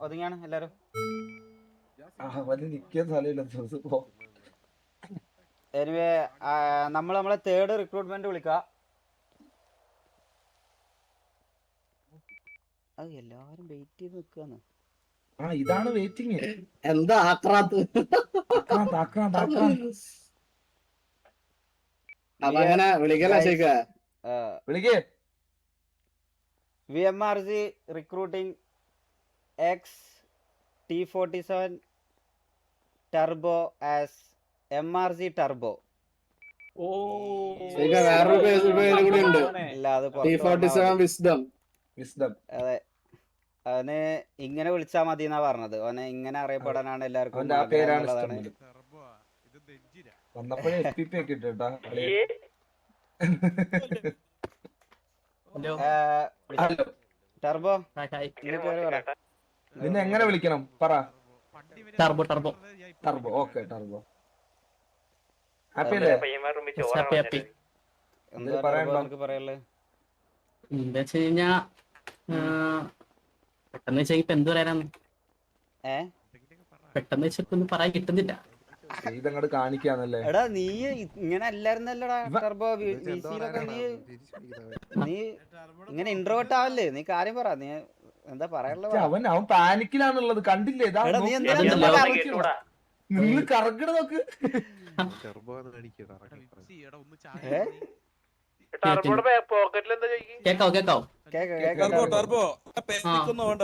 ഒതുങ്ങിയാണ് എല്ലാരും. എനിവേ നമ്മളെ തേർഡ് റിക്രൂട്ട്മെന്റ് വിളിക്കാം. അത് എല്ലാരും വെയിറ്റ് ചെയ്ത് നിക്കാന്ന്. ഇതാണ് വെയിറ്റിംഗ്. എന്താ ആക്രാന്ത്? അതങ്ങനെ വിളിക്കല്ലേ ശരിക്കാ? വിളിക്കേ. VMRC recruiting T47 Turbo as MRC Turbo. വേറൊരു പേര് കൂടി ഉണ്ട്. T47 Wisdom. അതെ, അവന് ഇങ്ങനെ വിളിച്ചാ മതി എന്നാ പറഞ്ഞത്. അവനെ ഇങ്ങനെ അറിയപ്പെടാനാണ് എല്ലാവർക്കും. ടർബോ നിന്നെ എങ്ങനെ വിളിക്കണം പറ? ടർബോ. Okay turbo. ഹാപ്പി അല്ലേ? എന്താ പറയാനുള്ളത്? എന്താ വെച്ച് കഴിഞ്ഞാ പെട്ടെന്ന് വെച്ചാ ഇപ്പൊ എന്ത് പറയാനാണ്? പെട്ടെന്ന് വെച്ചപ്പോ ഒന്നും പറയാൻ കിട്ടുന്നില്ല. ഇതങ്ങോട്ട് കാണിക്കാന്നല്ലേ? എടാ നീ ഇങ്ങനെ അല്ലായിരുന്നല്ലടാ ടർബോ. നീ ഇങ്ങനെ ഇൻട്രോവേർട്ട് ആവല്ലേ? നീ കാര്യം പറ. നീ എന്താ പറയാനുള്ളത്? അവൻ പാനിക്കിലാണുള്ളത്, കണ്ടില്ലേ? നിന്ന് കറക്കണ നോക്ക്. ടർബോ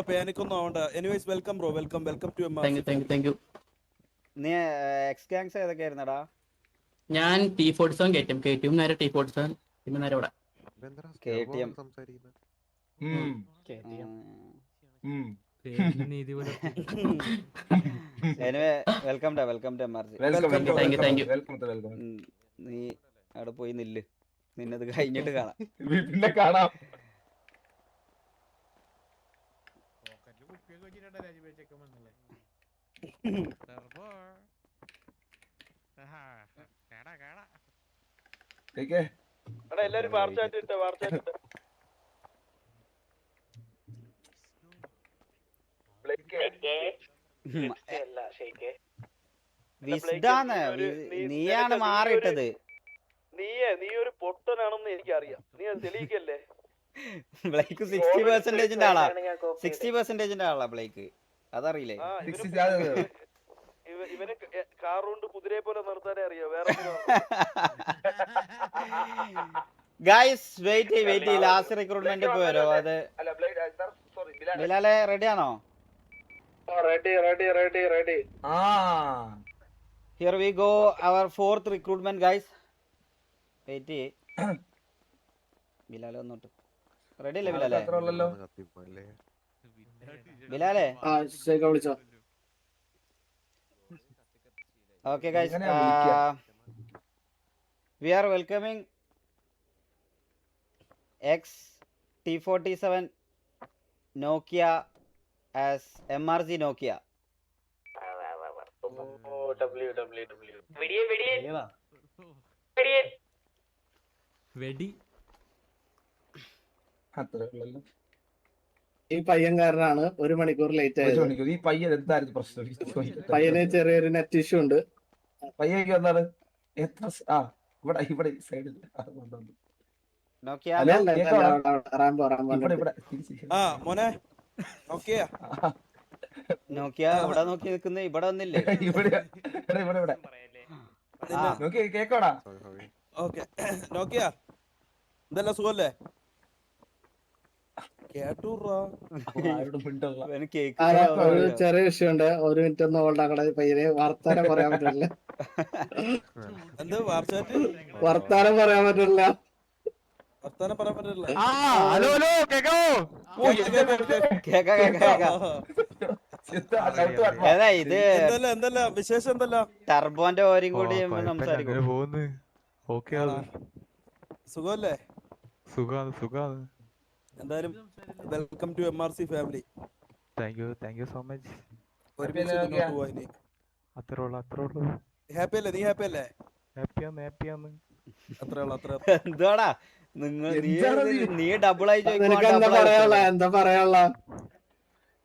പാനിക്കൊന്നും ആവണ്ട. Anyways welcome bro. Welcome to MRC. Thank you. നീ എക്സ് ഗാങ്സ് ഏതൊക്കെയായിരുന്നടാ? ഞാൻ T47 KTM നേരെ T47 പിന്നെ നേരെ ഇവിടെ KTM. Anyway welcome to MRC. നീ അവിടെ പോയി നില്ല്, നിന്നത് കഴിഞ്ഞിട്ട് കാണാം. പിന്നെ കാണാം. എല്ലാരും വാർച്ചാറ്റ് ഇട്ട് വിസ്ഡാണ് നീയാണ് മാറിയിട്ടത്. നീ ഒരു പൊട്ടനാണെന്ന് എനിക്കറിയാം. നീ അത് തെളിയിക്കല്ലേ? ബ്ലേക്ക് 60%ന്റെ ആളാ. 60%ന്റെ ആളാ ബ്ലേക്ക്. അതറിയില്ലേ? ഇവന് കാർ കൊണ്ട് കുതിരയെ പോലെ നിർത്താനേ അറിയോ. വേറെ ഗൈസ് വെയിറ്റ് ലാസ്റ്റ് റിക്രൂട്ട്മെന്റ് പോരോ? അത് ബിലാലെ റെഡി ആണോ? Ready. Here we go, our 4th recruitment, guys. Wait. ബിലാലെ വന്നോട്ട്. റെഡി അല്ലേ ബിലാലെ? ബിലാലെ? വിളിച്ചോ. Okay, guys. We are welcoming XT47 Nokia as MRG Nokia. ഈ പയ്യൻകാരനാണ് 1 മണിക്കൂർ ലേറ്റ് ആയത്. ഈ പയ്യൻ എന്തായിരുന്നു പ്രശ്നം? പയ്യന് ചെറിയൊരു നെറ്റ് ഇഷ്യൂ ഉണ്ട്. പയ്യക്ക് എന്താണ് ഇവിടെ സൈഡിൽ Nokia. മോനെ നോക്കിയ ഇവിടെ നോക്കി നിൽക്കുന്ന ഇവിടെ വന്നില്ലേ? കേക്കോടാ. ഓക്കെ നോക്കിയ എന്തല്ല സുഖല്ലേ? കേട്ടൂറാ ഒരു ചെറിയ വിഷയമുണ്ട്. 1 മിനിറ്റ് ഒന്ന് ഹോൾഡ് ആക്കണേ. പയ്യനെ വർത്താനം പറയാൻ പറ്റില്ല. എന്ത് വാർച്ചാറ്റ്? വർത്താനം പറയാൻ പറ്റില്ല. വർത്താനം പറയാൻ പറ്റില്ല. ഇത് എന്തല്ല വിശേഷം? എന്തല്ല ടർബോന്റെ ഓരും കൂടി സംസാരിക്കും. സുഖല്ലേ? സുഖാണ്. എന്തായാലും welcome to MRC family. Thank you so much. അത്രേ ഉള്ളൂ. ഹാപ്പി അല്ലേ? നീ ഹാപ്പി അല്ലേ? ഹാപ്പിയാന്ന്. അത്ര എന്താടാ നീ ഡബിൾ ആയി എന്താ പറയാനുള്ള?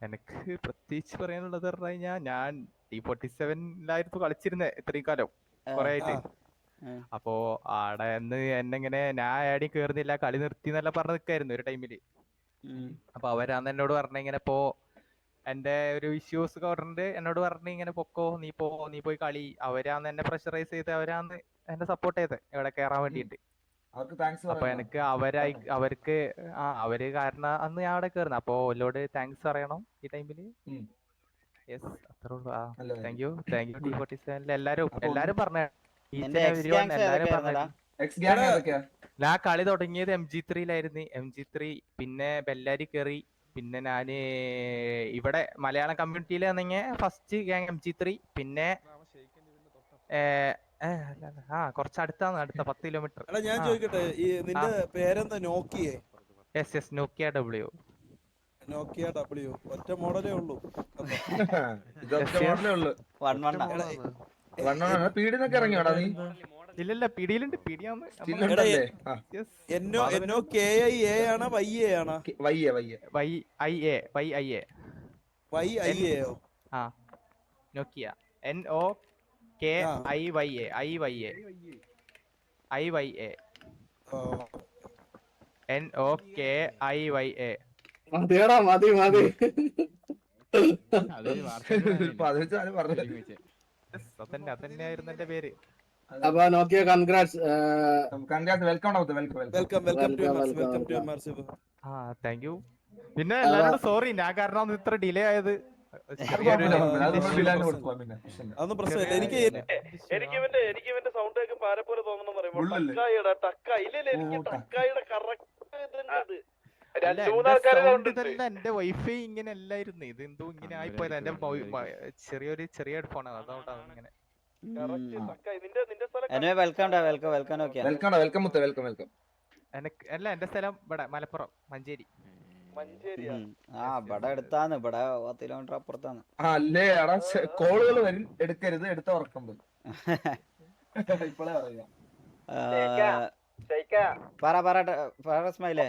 എനിക്ക് പ്രത്യേകിച്ച് പറയാനുള്ളത് പറഞ്ഞു കഴിഞ്ഞാൽ ഞാൻ T47 കളിച്ചിരുന്നേ ഇത്രയും കാലം കൊറേ ആയിട്ട്. അപ്പോ ആടെ എന്നെങ്ങനെ ഞാൻ ആടി കേറുന്നില്ല, കളി നിർത്തി എന്നല്ല പറഞ്ഞ് നിൽക്കായിരുന്നു ഒരു ടൈമില്. അപ്പൊ അവരാന്ന് എന്നോട് പറഞ്ഞ ഇങ്ങനെ ഇപ്പോ എന്റെ ഒരു ഇഷ്യൂസ് പറഞ്ഞിട്ട് എന്നോട് പറഞ്ഞു ഇങ്ങനെ പൊക്കോ, നീ പോയി കളി. അവരാന്ന് എന്നെ പ്രഷറൈസ് ചെയ്ത് അവരാന്ന് എന്നെ സപ്പോർട്ട് ചെയ്ത് ഇവിടെ കേറാൻ വേണ്ടിട്ട്. അപ്പൊ എനിക്ക് അവർക്ക് അവര് കാരണം അന്ന് ഞാൻ അവിടെ കേറുന്നു. അപ്പൊ ഓലോട് താങ്ക്സ് പറയണം ഈ ടൈമില്. യെസ് അത്രേ ഉള്ളൂ. താങ്ക് യു T47 എല്ലാരും പറഞ്ഞു. ഞാൻ കളി തുടങ്ങിയത് MG3 MG3 പിന്നെ ബെല്ലാരി കയറി. പിന്നെ ഞാന് ഇവിടെ മലയാളം കമ്മ്യൂണിറ്റിയിൽ ആണെങ്കിൽ ഫസ്റ്റ് ഗ്യാങ് MG3. പിന്നെ കുറച്ചടുത്താണ്, അടുത്ത 10 കിലോമീറ്റർ. ഞാൻ ചോദിക്കട്ടെ, ഈ നിന്റെ പേരെന്താ? നോക്കിയേ? യെസ് നോക്കിയ W. ഒറ്റ മോഡലേ ഉള്ളൂ. ഇല്ലല്ല പിടിയിലുണ്ട്. പിടിയാന്ന് നോക്കിയ NOKIYA. മതിയടാ മതി. അതന്നെയായിരുന്നു എന്റെ പേര്. അപ്പൊ നോക്കിയ കൺഗ്രാറ്റ്സ്. വെൽക്കം. Thank you. പിന്നെ എല്ലാവരോടും സോറി, ഞാൻ കാരണം ഇത്ര ഡിലേ ആയത്. അതൊന്നും പ്രശ്നമില്ല. എനിക്ക് ഇവന്റെ സൗണ്ട് കേൾക്കുമ്പോ ആരെ പോലെ തോന്നണം. എന്റെ വൈഫൈ ഇങ്ങനെ അല്ലായിരുന്നു. ഇത് എന്തോ ഇങ്ങനെ ആയിപ്പോയത്. എന്റെ ചെറിയ ഹെഡ്ഫോണാണ്, അതുകൊണ്ടാണ് ഇങ്ങനെ. അല്ല എന്റെ സ്ഥലം ഇവിടെ മലപ്പുറം മഞ്ചേരി. ഇവിടെ അടുത്താണ്, ഇവിടെ 10 കിലോമീറ്റർ അപ്പുറത്താണ്. അല്ലേ എടാ, കോളുകൾ വരും, എടുക്കരുത്, എടുത്ത ഉറക്കം വരും. ഇപ്പളേ പറ സ്മൈലേ.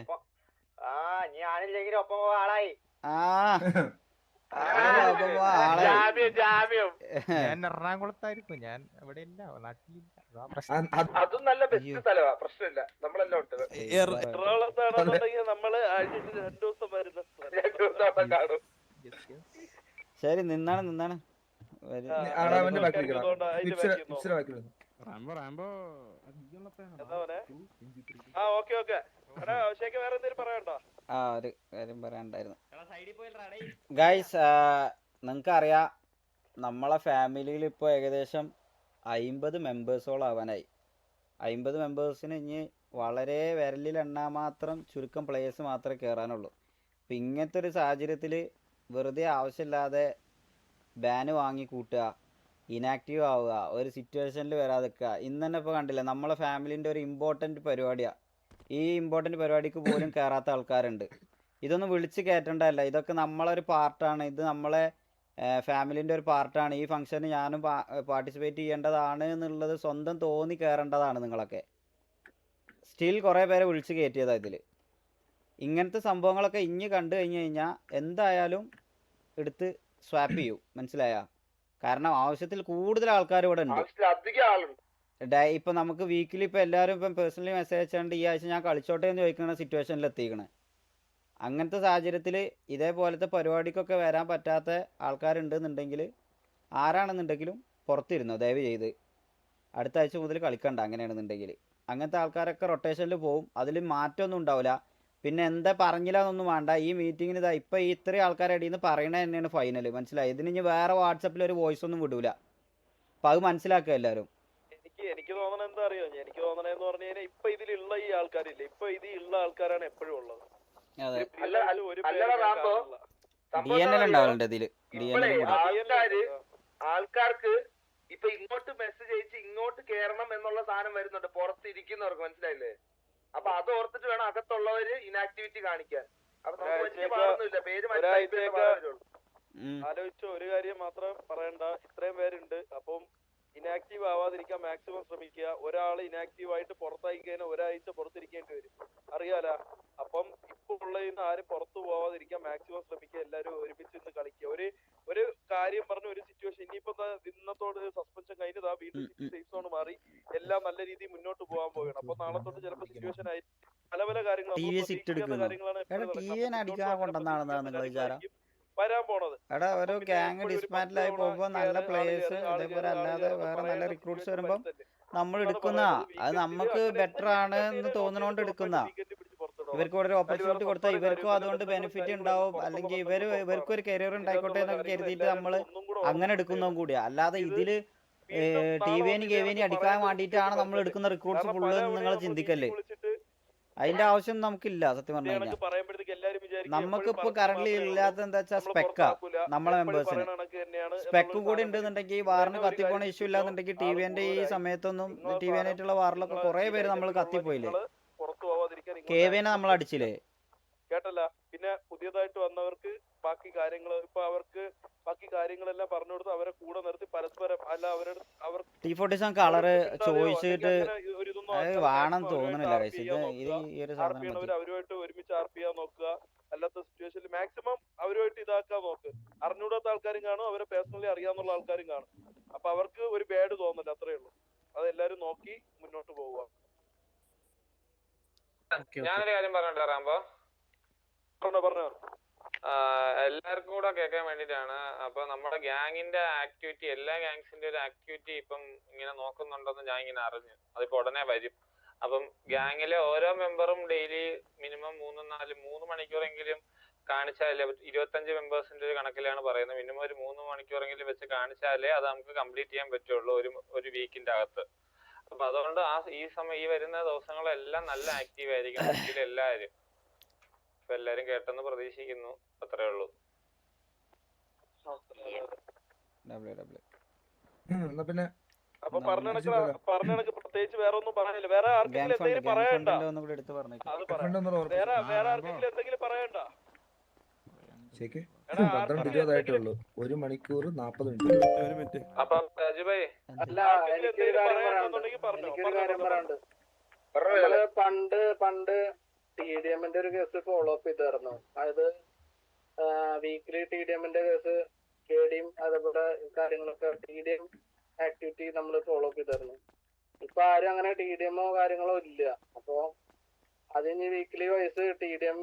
ഞാൻ എറണാകുളത്തായിരിക്കും, ഞാൻ ഇവിടെ ഇല്ല, നാട്ടിലില്ല. അതാ പ്രശ്നം. അതും നല്ല ബെസ്റ്റ് സ്ഥലമാ, പ്രശ്നമില്ല, നമ്മളെല്ലാം ഉണ്ട്. എറണാകുളത്താണെന്നുണ്ടെങ്കിൽ നമ്മള് ആഴ്ചയിൽ 2 ദിവസം വരുന്ന കാണും. ശരി, നിന്നാണ് അവന്റെ ബാക്കിൽ ഓക്കെ വേറെ എന്തെങ്കിലും പറയണ്ടോ? ഒരു കാര്യം പറയാനുണ്ടായിരുന്നു ഗൈസ്. നിങ്ങൾക്കറിയാം നമ്മളെ ഫാമിലിയിൽ ഇപ്പോൾ ഏകദേശം 50 മെമ്പേഴ്സോളം ആവാനായി. 50 മെമ്പേഴ്സിന് ഇനി വളരെ വിരലിലെണ്ണാൻ മാത്രം ചുരുക്കം പ്ലേയേഴ്സ് മാത്രമേ കയറാനുള്ളൂ. അപ്പം ഇങ്ങനത്തെ ഒരു സാഹചര്യത്തിൽ വെറുതെ ആവശ്യമില്ലാതെ ബാന് വാങ്ങി കൂട്ടുക, ഇനാക്റ്റീവ് ആവുക, ഒരു സിറ്റുവേഷനിൽ വരാതെ നിൽക്കുക. ഇന്ന് തന്നെ ഇപ്പോൾ കണ്ടില്ല, നമ്മളെ ഫാമിലിൻ്റെ ഒരു ഇമ്പോർട്ടൻറ്റ് പരിപാടിയാണ്. ഈ ഇമ്പോർട്ടൻറ്റ് പരിപാടിക്ക് പോലും കയറാത്ത ആൾക്കാരുണ്ട്. ഇതൊന്നും വിളിച്ച് കയറ്റേണ്ടതല്ല, ഇതൊക്കെ നമ്മളൊരു പാർട്ടാണ്. ഇത് നമ്മളെ ഫാമിലിൻ്റെ ഒരു പാർട്ടാണ്. ഈ ഫംഗ്ഷന് ഞാനും പാർട്ടിസിപ്പേറ്റ് ചെയ്യേണ്ടതാണ് എന്നുള്ളത് സ്വന്തം തോന്നി കയറേണ്ടതാണ് നിങ്ങളൊക്കെ. സ്റ്റിൽ കുറേ പേരെ വിളിച്ച് കയറ്റിയതാണ് ഇതിൽ. ഇങ്ങനത്തെ സംഭവങ്ങളൊക്കെ ഇനി കണ്ടു കഴിഞ്ഞ് കഴിഞ്ഞാൽ എന്തായാലും എടുത്ത് സ്വാപ്പ് ചെയ്യും, മനസ്സിലായ? കാരണം ആവശ്യത്തിൽ കൂടുതൽ ആൾക്കാർ ഇവിടെ ഉണ്ട്. ഇപ്പം നമുക്ക് വീക്കിലി ഇപ്പം എല്ലാവരും ഇപ്പം പേഴ്സണലി മെസ്സേജ് അയച്ചുകൊണ്ട് ഈ ആഴ്ച ഞാൻ കളിച്ചോട്ടെ എന്ന് ചോദിക്കുന്ന സിറ്റുവേഷനിൽ എത്തിക്കണേ. അങ്ങനത്തെ സാഹചര്യത്തിൽ ഇതേപോലത്തെ പരിപാടിക്കൊക്കെ വരാൻ പറ്റാത്ത ആൾക്കാരുണ്ടെന്നുണ്ടെങ്കിൽ ആരാണെന്നുണ്ടെങ്കിലും പുറത്തിരുന്നോ ദയവ് ചെയ്ത്. അടുത്ത ആഴ്ച മുതൽ കളിക്കണ്ട അങ്ങനെയാണെന്നുണ്ടെങ്കിൽ. അങ്ങനത്തെ ആൾക്കാരൊക്കെ റൊട്ടേഷനിൽ പോവും, അതിൽ മാറ്റമൊന്നും ഉണ്ടാവില്ല. പിന്നെ എന്താ പറഞ്ഞില്ല എന്നൊന്നും വേണ്ട. ഈ മീറ്റിങ്ങിന് ഇതാ ഇപ്പം ഈ ഇത്രയും ആൾക്കാരുടെ ഇടയിൽ നിന്ന് പറയണത് തന്നെയാണ് ഫൈനൽ, മനസ്സിലായി? ഇതിന് ഇനി വേറെ വാട്സപ്പിൽ ഒരു വോയിസ് ഒന്നും വിടൂല. അപ്പം അത് മനസ്സിലാക്കുക എല്ലാവരും. എനിക്ക് തോന്നണ എന്താ അറിയോ, എനിക്ക് തോന്നണെന്ന് പറഞ്ഞു കഴിഞ്ഞാൽ ഇപ്പൊ ഇതിലുള്ള ഈ ആൾക്കാരില്ലേ, ഇപ്പൊ ഇതിലുള്ള ആൾക്കാരാണ് എപ്പോഴും ഉള്ളത്. ആൾക്കാർക്ക് ഇപ്പൊ ഇങ്ങോട്ട് മെസ്സേജ് അയച്ച് ഇങ്ങോട്ട് കേറണം എന്നുള്ള സാധനം വരുന്നുണ്ട് പുറത്തിരിക്കുന്നവർക്ക്, മനസ്സിലായില്ലേ? അപ്പൊ അത് ഓർത്തിട്ട് വേണം അകത്തുള്ളവര് ഇനാക്ടിവിറ്റി കാണിക്കാൻ. ആലോചിച്ചോ, ഒരു കാര്യം മാത്രം പറയണ്ട, ഇത്രയും പേരുണ്ട്. അപ്പം ഇനാക്റ്റീവ് ആവാതിരിക്കാൻ മാക്സിമം ശ്രമിക്കുക. ഒരാൾ ഇനാക്റ്റീവ് ആയിട്ട് പുറത്തായി കഴിഞ്ഞാൽ ഒരാഴ്ച പുറത്തിരിക്കേണ്ടി വരും, അറിയാലോ? അപ്പം ഇപ്പൊ ഉള്ളതിന്ന് ആരും പുറത്തു പോവാതിരിക്കാൻ മാക്സിമം ശ്രമിക്കുക. എല്ലാവരും ഒരുമിച്ച് നിന്ന് കളിക്കുക. ഒരു കാര്യം പറഞ്ഞ ഒരു സിറ്റുവേഷൻ ഇനിയിപ്പോ ഇന്നത്തോട് സസ്പെൻഷൻ കഴിഞ്ഞതാ, വീണ്ടും സേഫ് സോൺ മാറി എല്ലാം നല്ല രീതിയിൽ മുന്നോട്ട് പോകാൻ പോവുകയാണ്. അപ്പൊ നാളെ തൊട്ട് ചിലപ്പോൾ സിറ്റുവേഷൻ ആയി പല കാര്യങ്ങളാണ് വരാൻ പോണത്. ഓരോ ഗ്യാങ് ഡിസ്മാൻഡിൽ ആയി പോകുമ്പോൾ നല്ല പ്ലേയേഴ്സ് അതേപോലെ അല്ലാതെ വേറെ നല്ല റിക്രൂട്ട്സ് വരുമ്പോൾ നമ്മൾ എടുക്കുന്ന അത് നമുക്ക് ബെറ്റർ ആണ് എന്ന് തോന്നുന്നോണ്ട് എടുക്കുന്ന. ഇവർക്ക് ഒരു ഓപ്പർച്യൂണിറ്റി കൊടുത്താൽ ഇവർക്കും അതുകൊണ്ട് ബെനിഫിറ്റ് ഉണ്ടാവും, അല്ലെങ്കിൽ ഇവർക്കും ഒരു കരിയർ ഉണ്ടായിക്കോട്ടെ എന്നൊക്കെ കരുതിയിട്ട് നമ്മൾ അങ്ങനെ എടുക്കുന്നതും കൂടിയാ. അല്ലാതെ ഇതില് ടിവിനി കെവിനി അടിക്കാൻ വേണ്ടിയിട്ടാണ് നമ്മൾ എടുക്കുന്ന റിക്രൂട്ട്സ് ഫുള്ള് നിങ്ങൾ ചിന്തിക്കല്ലേ. അതിന്റെ ആവശ്യം നമുക്കില്ല സത്യം പറഞ്ഞു കഴിഞ്ഞാൽ. നമുക്കിപ്പോ കറന്റ് ഇല്ലാത്ത എന്താ വെച്ചാൽ സ്പെക്കാ നമ്മളെ മെമ്പേഴ്സിന്. സ്പെക്കും കൂടി ഉണ്ടെന്നുണ്ടെങ്കിൽ വാറിന് കത്തിപ്പോണ ഇഷ്യൂ ഇല്ലാന്നുണ്ടെങ്കിൽ ടിവിന്റെ ഈ സമയത്തൊന്നും ടിവിനായിട്ടുള്ള വാറിലൊക്കെ കുറെ പേര് നമ്മൾ കത്തിപ്പോയില്ലേ. കെവിനെ നമ്മൾ അടിച്ചില്ലേ, കേട്ടല്ല? പിന്നെ പുതിയതായിട്ട് വന്നവർക്ക് ബാക്കി കാര്യങ്ങൾ ഇപ്പൊ അവർക്ക് ബാക്കി കാര്യങ്ങളെല്ലാം പറഞ്ഞു കൊടുത്ത് അവരെ കൂടെ നിർത്തി പരസ്പരം അല്ല അവരുടെ T47 കളറ് ചോദിച്ചിട്ട് വേണം തോന്നുന്നില്ല. അവരുമായിട്ട് ഒരുമിച്ച് ആർപ്പ് ചെയ്യാൻ നോക്കുക. അല്ലാത്ത സിറ്റുവേഷനിൽ മാക്സിമം അവരുമായിട്ട് ഇതാക്കാൻ നോക്ക്. അറിഞ്ഞൂടാത്ത ആൾക്കാരും കാണും, അവരെ പേഴ്സണലി അറിയാവുന്ന ആൾക്കാരും കാണും. അപ്പൊ അവർക്ക് ഒരു ബാഡ് തോന്നില്ല, അത്രേ ഉള്ളൂ. അതെല്ലാരും നോക്കി മുന്നോട്ട് പോവുക. ഞാനൊരു കാര്യം പറഞ്ഞിട്ട് റാംബോ, പറഞ്ഞോ. എല്ലാവർക്കും കൂടെ കേൾക്കാൻ വേണ്ടിട്ടാണ്. അപ്പൊ നമ്മുടെ ഗ്യാങ്ങിന്റെ ആക്ടിവിറ്റി, എല്ലാ ഗ്യാങ്സിന്റെ ഒരു ആക്ടിവിറ്റി ഇപ്പം ഇങ്ങനെ നോക്കുന്നുണ്ടെന്ന് ഞാൻ ഇങ്ങനെ അറിഞ്ഞു. അതിപ്പോ ഉടനെ വരും. അപ്പം ഗ്യാങ്ങിലെ ഓരോ മെമ്പറും ഡെയിലി മിനിമം 3 മണിക്കൂറെങ്കിലും കാണിച്ചാലേ, 25 മെമ്പേഴ്സിന്റെ ഒരു കണക്കിലാണ് പറയുന്നത്, മിനിമം ഒരു 3 മണിക്കൂറെങ്കിലും വെച്ച് കാണിച്ചാലേ അത് നമുക്ക് കംപ്ലീറ്റ് ചെയ്യാൻ പറ്റുള്ളൂ ഒരു വീക്കിന്റെ അകത്ത്. അപ്പൊ അതുകൊണ്ട് ഈ വരുന്ന ദിവസങ്ങളെല്ലാം നല്ല ആക്റ്റീവ് ആയിരിക്കും എല്ലാവരും. അപ്പൊ എല്ലാരും കേട്ടെന്ന് പ്രതീക്ഷിക്കുന്നു. അത്രേ ഉള്ളൂ. പിന്നെ അപ്പൊ പറഞ്ഞ പ്രത്യേകിച്ച് വേറെ ഒന്നും പറയാനില്ല. വേറെ ആർക്കെങ്കിലും എന്തെങ്കിലും പറയണ്ട? വേറെ ആർക്കെങ്കിലും എന്തെങ്കിലും പറയണ്ട? 12:20 1 മണിക്കൂർ 40 മിനിറ്റ്. അപ്പൊ രാജുഭായി പണ്ട് TDMന്റെ ഒരു കേസ് ഫോളോ അപ്പ് ചെയ്തായിരുന്നു. അതായത് വീക്ക്ലി TDMന്റെ കേസ് KDM അതേപോലെ കാര്യങ്ങളൊക്കെ TDM ആക്ടിവിറ്റി നമ്മൾ ഫോളോ അപ്പ് ചെയ്തായിരുന്നു. ഇപ്പൊ ആരും അങ്ങനെ TDMോ കാര്യങ്ങളോ ഇല്ല. അപ്പൊ അതിന് വീക്ക്ലി വൈസ് TDM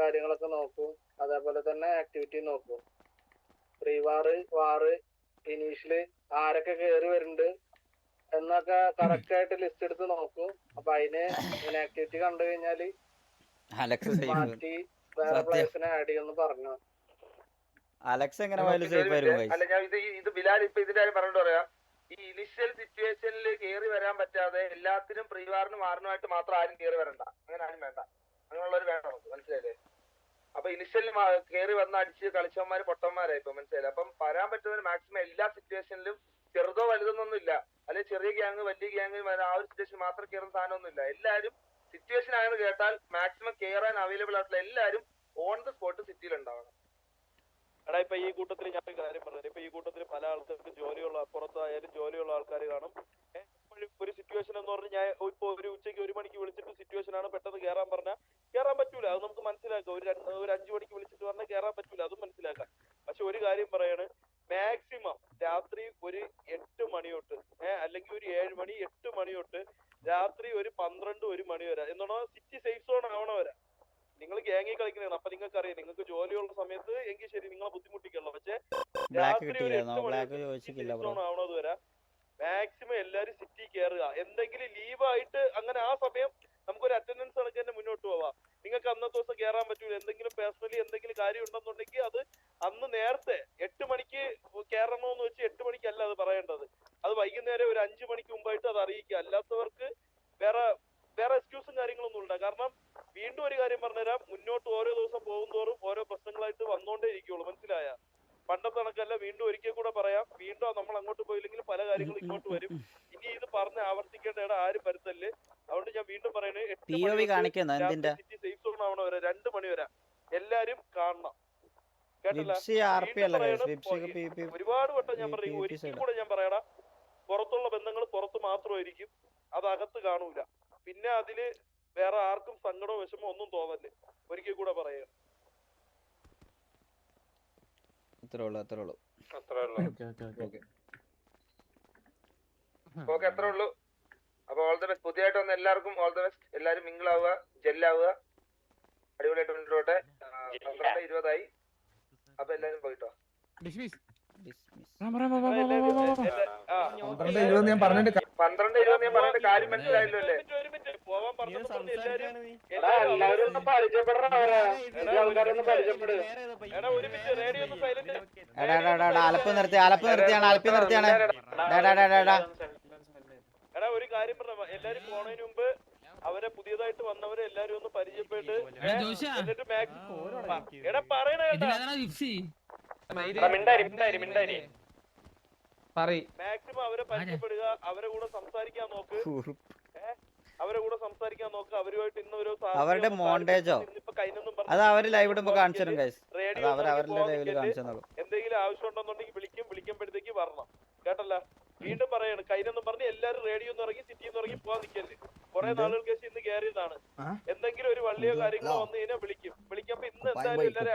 കാര്യങ്ങളൊക്കെ നോക്കും. അതേപോലെ തന്നെ ആക്ടിവിറ്റി നോക്കും. പ്രീ വാറ് ഇനീഷ്യല് ആരൊക്കെ കയറി വരുന്നുണ്ട് എന്നൊക്കെ കറക്റ്റ് ആയിട്ട് ലിസ്റ്റ് എടുത്ത് നോക്കും. അപ്പൊ അതിന് ഇനാക്ടിവിറ്റി കണ്ടു കഴിഞ്ഞാല് മാറ്റി വേറെ പ്ലേസിനെ ആഡ് ചെയ്യുമെന്ന് പറഞ്ഞു. അലക്സ് എങ്ങനെ പോയാലും സേഫ് ആയിരിക്കും. അല്ല ഞാൻ ഇത് ബിലാൽ ഇപ്പൊ ഇതിന്റെ കാര്യം പറഞ്ഞിട്ട് പറയാം. ഈ ഇനിഷ്യൽ സിറ്റുവേഷനിൽ കയറി വരാൻ പറ്റാതെ എല്ലാത്തിനും പ്രീവാറിനും വാറിനുമായിട്ട് മാത്രം ആരും കയറി വരണ്ട. അങ്ങനെ ആരും വേണ്ട. അങ്ങനെയുള്ളവർ വേണം നമുക്ക്, മനസ്സിലായില്ലേ? അപ്പൊ ഇനിഷ്യൽ കയറി വന്ന് അടിച്ച് കളിച്ചവന്മാര് പൊട്ടന്മാരായി ഇപ്പൊ, മനസ്സിലായില്ലേ? അപ്പം വരാൻ പറ്റുന്നതിന് മാക്സിമം എല്ലാ സിറ്റുവേഷനിലും ചെറുതോ വലുതൊന്നും ഇല്ല. അല്ലെങ്കിൽ ചെറിയ ഗ്യാങ് വലിയ ഗ്യാങ് ആ ഒരു സിറ്റുവേഷൻ മാത്രം കയറുന്ന സാധനമൊന്നും ഇല്ല. എല്ലാവരും സിറ്റുവേഷൻ ആയെന്ന് കേട്ടാൽ മാക്സിമം കയറാൻ അവൈലബിൾ ആയിട്ടുള്ള എല്ലാവരും ഓൺ ദ സ്പോട്ട് സിറ്റിയിൽ ഉണ്ടാവണം. എടാ ഇപ്പൊ ഈ കൂട്ടത്തിൽ ഞാൻ കാര്യം പറഞ്ഞത്, ഇപ്പൊ ഈ കൂട്ടത്തിൽ പല ആൾക്കാർക്ക് ജോലിയുള്ള പുറത്തായാലും ജോലിയുള്ള ആൾക്കാർ കാണും. ഒരു സിറ്റുവേഷൻ എന്ന് പറഞ്ഞാൽ ഞാൻ ഇപ്പൊ ഒരു ഉച്ചയ്ക്ക് 1 മണിക്ക് വിളിച്ചിട്ട് സിറ്റുവേഷൻ ആണ് പെട്ടെന്ന് കയറാൻ പറഞ്ഞാൽ കയറാൻ പറ്റൂല. അത് നമുക്ക് മനസ്സിലാക്കാം. ഒരു 5 മണിക്ക് വിളിച്ചിട്ട് പറഞ്ഞാൽ കയറാൻ പറ്റൂല, അതും മനസ്സിലാക്കാം. പക്ഷെ ഒരു കാര്യം പറയാണ്, മാക്സിമം രാത്രി ഒരു 8 മണി തൊട്ട് അല്ലെങ്കിൽ ഒരു 7 മണി 8 മണി തൊട്ട് രാത്രി ഒരു 12-1 മണി വരെ എന്നാണോ സിറ്റി സേഫ് സോൺ ആവണ വരെ നിങ്ങൾ ഗ്യാങ്ങിൽ കളിക്കുന്നതാണ്. അപ്പൊ നിങ്ങൾക്ക് അറിയാം, നിങ്ങൾക്ക് ജോലിയുള്ള സമയത്ത് എങ്കിൽ ശരി നിങ്ങളെ ബുദ്ധിമുട്ടിക്കല്ലോ. പക്ഷെ രാത്രി ഒരു 8 മണി സോൺ ആവണത് വരെ മാക്സിമം എല്ലാരും സിറ്റി കയറുക. എന്തെങ്കിലും ലീവായിട്ട് അങ്ങനെ ആ സമയം നമുക്കൊരു അറ്റൻഡൻസ് കണക്ക് തന്നെ മുന്നോട്ട് പോവാം. നിങ്ങൾക്ക് അന്നത്തെ ദിവസം കയറാൻ പറ്റൂല, എന്തെങ്കിലും പേഴ്സണലി എന്തെങ്കിലും കാര്യം ഉണ്ടെന്നുണ്ടെങ്കിൽ അത് അന്ന് നേരത്തെ 8 മണിക്ക് കയറണമെന്ന് വെച്ച് 8 മണിക്കല്ല അത് പറയേണ്ടത്. അത് വൈകുന്നേരം ഒരു 5 മണിക്ക് മുമ്പായിട്ട് അത് അറിയിക്കുക. അല്ലാത്തവർക്ക് വേറെ എക്സ്ക്യൂസും കാര്യങ്ങളൊന്നും ഉണ്ടാകും. കാരണം വീണ്ടും ഒരു കാര്യം പറഞ്ഞുതരാം, മുന്നോട്ട് ഓരോ ദിവസം പോകുന്തോറും ഓരോ പ്രശ്നങ്ങളായിട്ട് വന്നോണ്ടേ ഇരിക്കുള്ളൂ, മനസ്സിലായ? പണ്ടത്തെ കണക്കല്ല. വീണ്ടും ഒരിക്കൽ കൂടെ പറയാം, വീണ്ടും നമ്മൾ അങ്ങോട്ട് പോയില്ലെങ്കിൽ പല കാര്യങ്ങളും ഇങ്ങോട്ട് വരും. ഇനി ഇത് പറഞ്ഞ് ആവർത്തിക്കേണ്ട ഇടം ആരും വരുത്തല്ലേ. അതുകൊണ്ട് ഞാൻ വീണ്ടും പറയണേ, 8 സിറ്റി സേഫ് സോൺ ആവണ വരെ 2 മണി വരെ എല്ലാരും കാണണം. കേട്ടല്ല? ഒരുപാട് വട്ടം ഞാൻ പറയും, ഒരിക്കൽ കൂടെ ഞാൻ പറയടാ, പുറത്തുള്ള ബന്ധങ്ങൾ പുറത്ത് മാത്രമായിരിക്കും, അത് അകത്ത് കാണൂല. പിന്നെ അതില് വേറെ ആർക്കും സങ്കടമോ വിഷമോ ഒന്നും തോന്നല്ലേ. ഒരിക്കൽ കൂടെ പറയാ. അത്രേ ഉള്ളൂ. ഓക്കെ, അത്രേ ഉള്ളൂ. അപ്പൊ ഓൾ ദ ബെസ്റ്റ്. പുതിയതായിട്ട് വന്ന എല്ലാവർക്കും ഓൾ ദ ബെസ്റ്റ്. എല്ലാരും മിങ്കിൾ ആവുക, ജെല്ലാവുക, അടിപൊളിയായിട്ട് മുന്നോട്ടെ. 12:20 അപ്പൊ എല്ലാരും പോയിട്ടോ. 12:20 ഞാൻ പറഞ്ഞിട്ട് 12:20 ഞാൻ പറഞ്ഞിട്ട് കാര്യം മനസ്സിലായല്ലോ അല്ലേ? പോവാൻ എല്ലാവരും ഒന്ന് പരിചയപ്പെടണം. എടാ ഒരു മിനിറ്റ്, റേഡിയോ ഒന്ന് സൈലന്റ്. അലപ്പ് നിർത്തിയാണ്. എടാ ഒരു കാര്യം പറഞ്ഞ, എല്ലാരും പോണതിന് മുമ്പ് അവരെ പുതിയതായിട്ട് വന്നവരെ എല്ലാരും ഒന്ന് പരിചയപ്പെട്ട് എന്നിട്ട് എടാ പറയണ മാക്സിമം അവരെ പരിചയപ്പെടുക, അവരെ കൂടെ സംസാരിക്കാൻ നോക്ക്. അവരുമായിട്ട് ഇന്ന് ഒരു അവരുടെ മോണ്ടേജോ അത് അവര് ലൈവ് ഇടുമ്പോ കാണിച്ചു തരും ഗൈസ്. എന്തെങ്കിലും ആവശ്യം ഉണ്ടെന്നുണ്ടെങ്കിൽ വിളിക്കുമ്പോഴത്തേക്ക് വരണം. കേട്ടല്ല? വീണ്ടും പറയാണ്, കൈനൊന്നും പറഞ്ഞ് എല്ലാരും റേഡിയോ ഒന്ന് ഇറങ്ങി സിറ്റിന്ന് ഇറങ്ങി പോവാൻ നിൽക്കരുത്. കുറെ നാളുകൾക്ക് ശേഷം ഇന്ന് കയറിയതാണ്. എന്തെങ്കിലും ഒരു വള്ളിയോ കാര്യങ്ങളോ വന്നു കഴിഞ്ഞാൽ വിളിക്കുമ്പോ ഇന്ന് എന്തായാലും എല്ലാവരും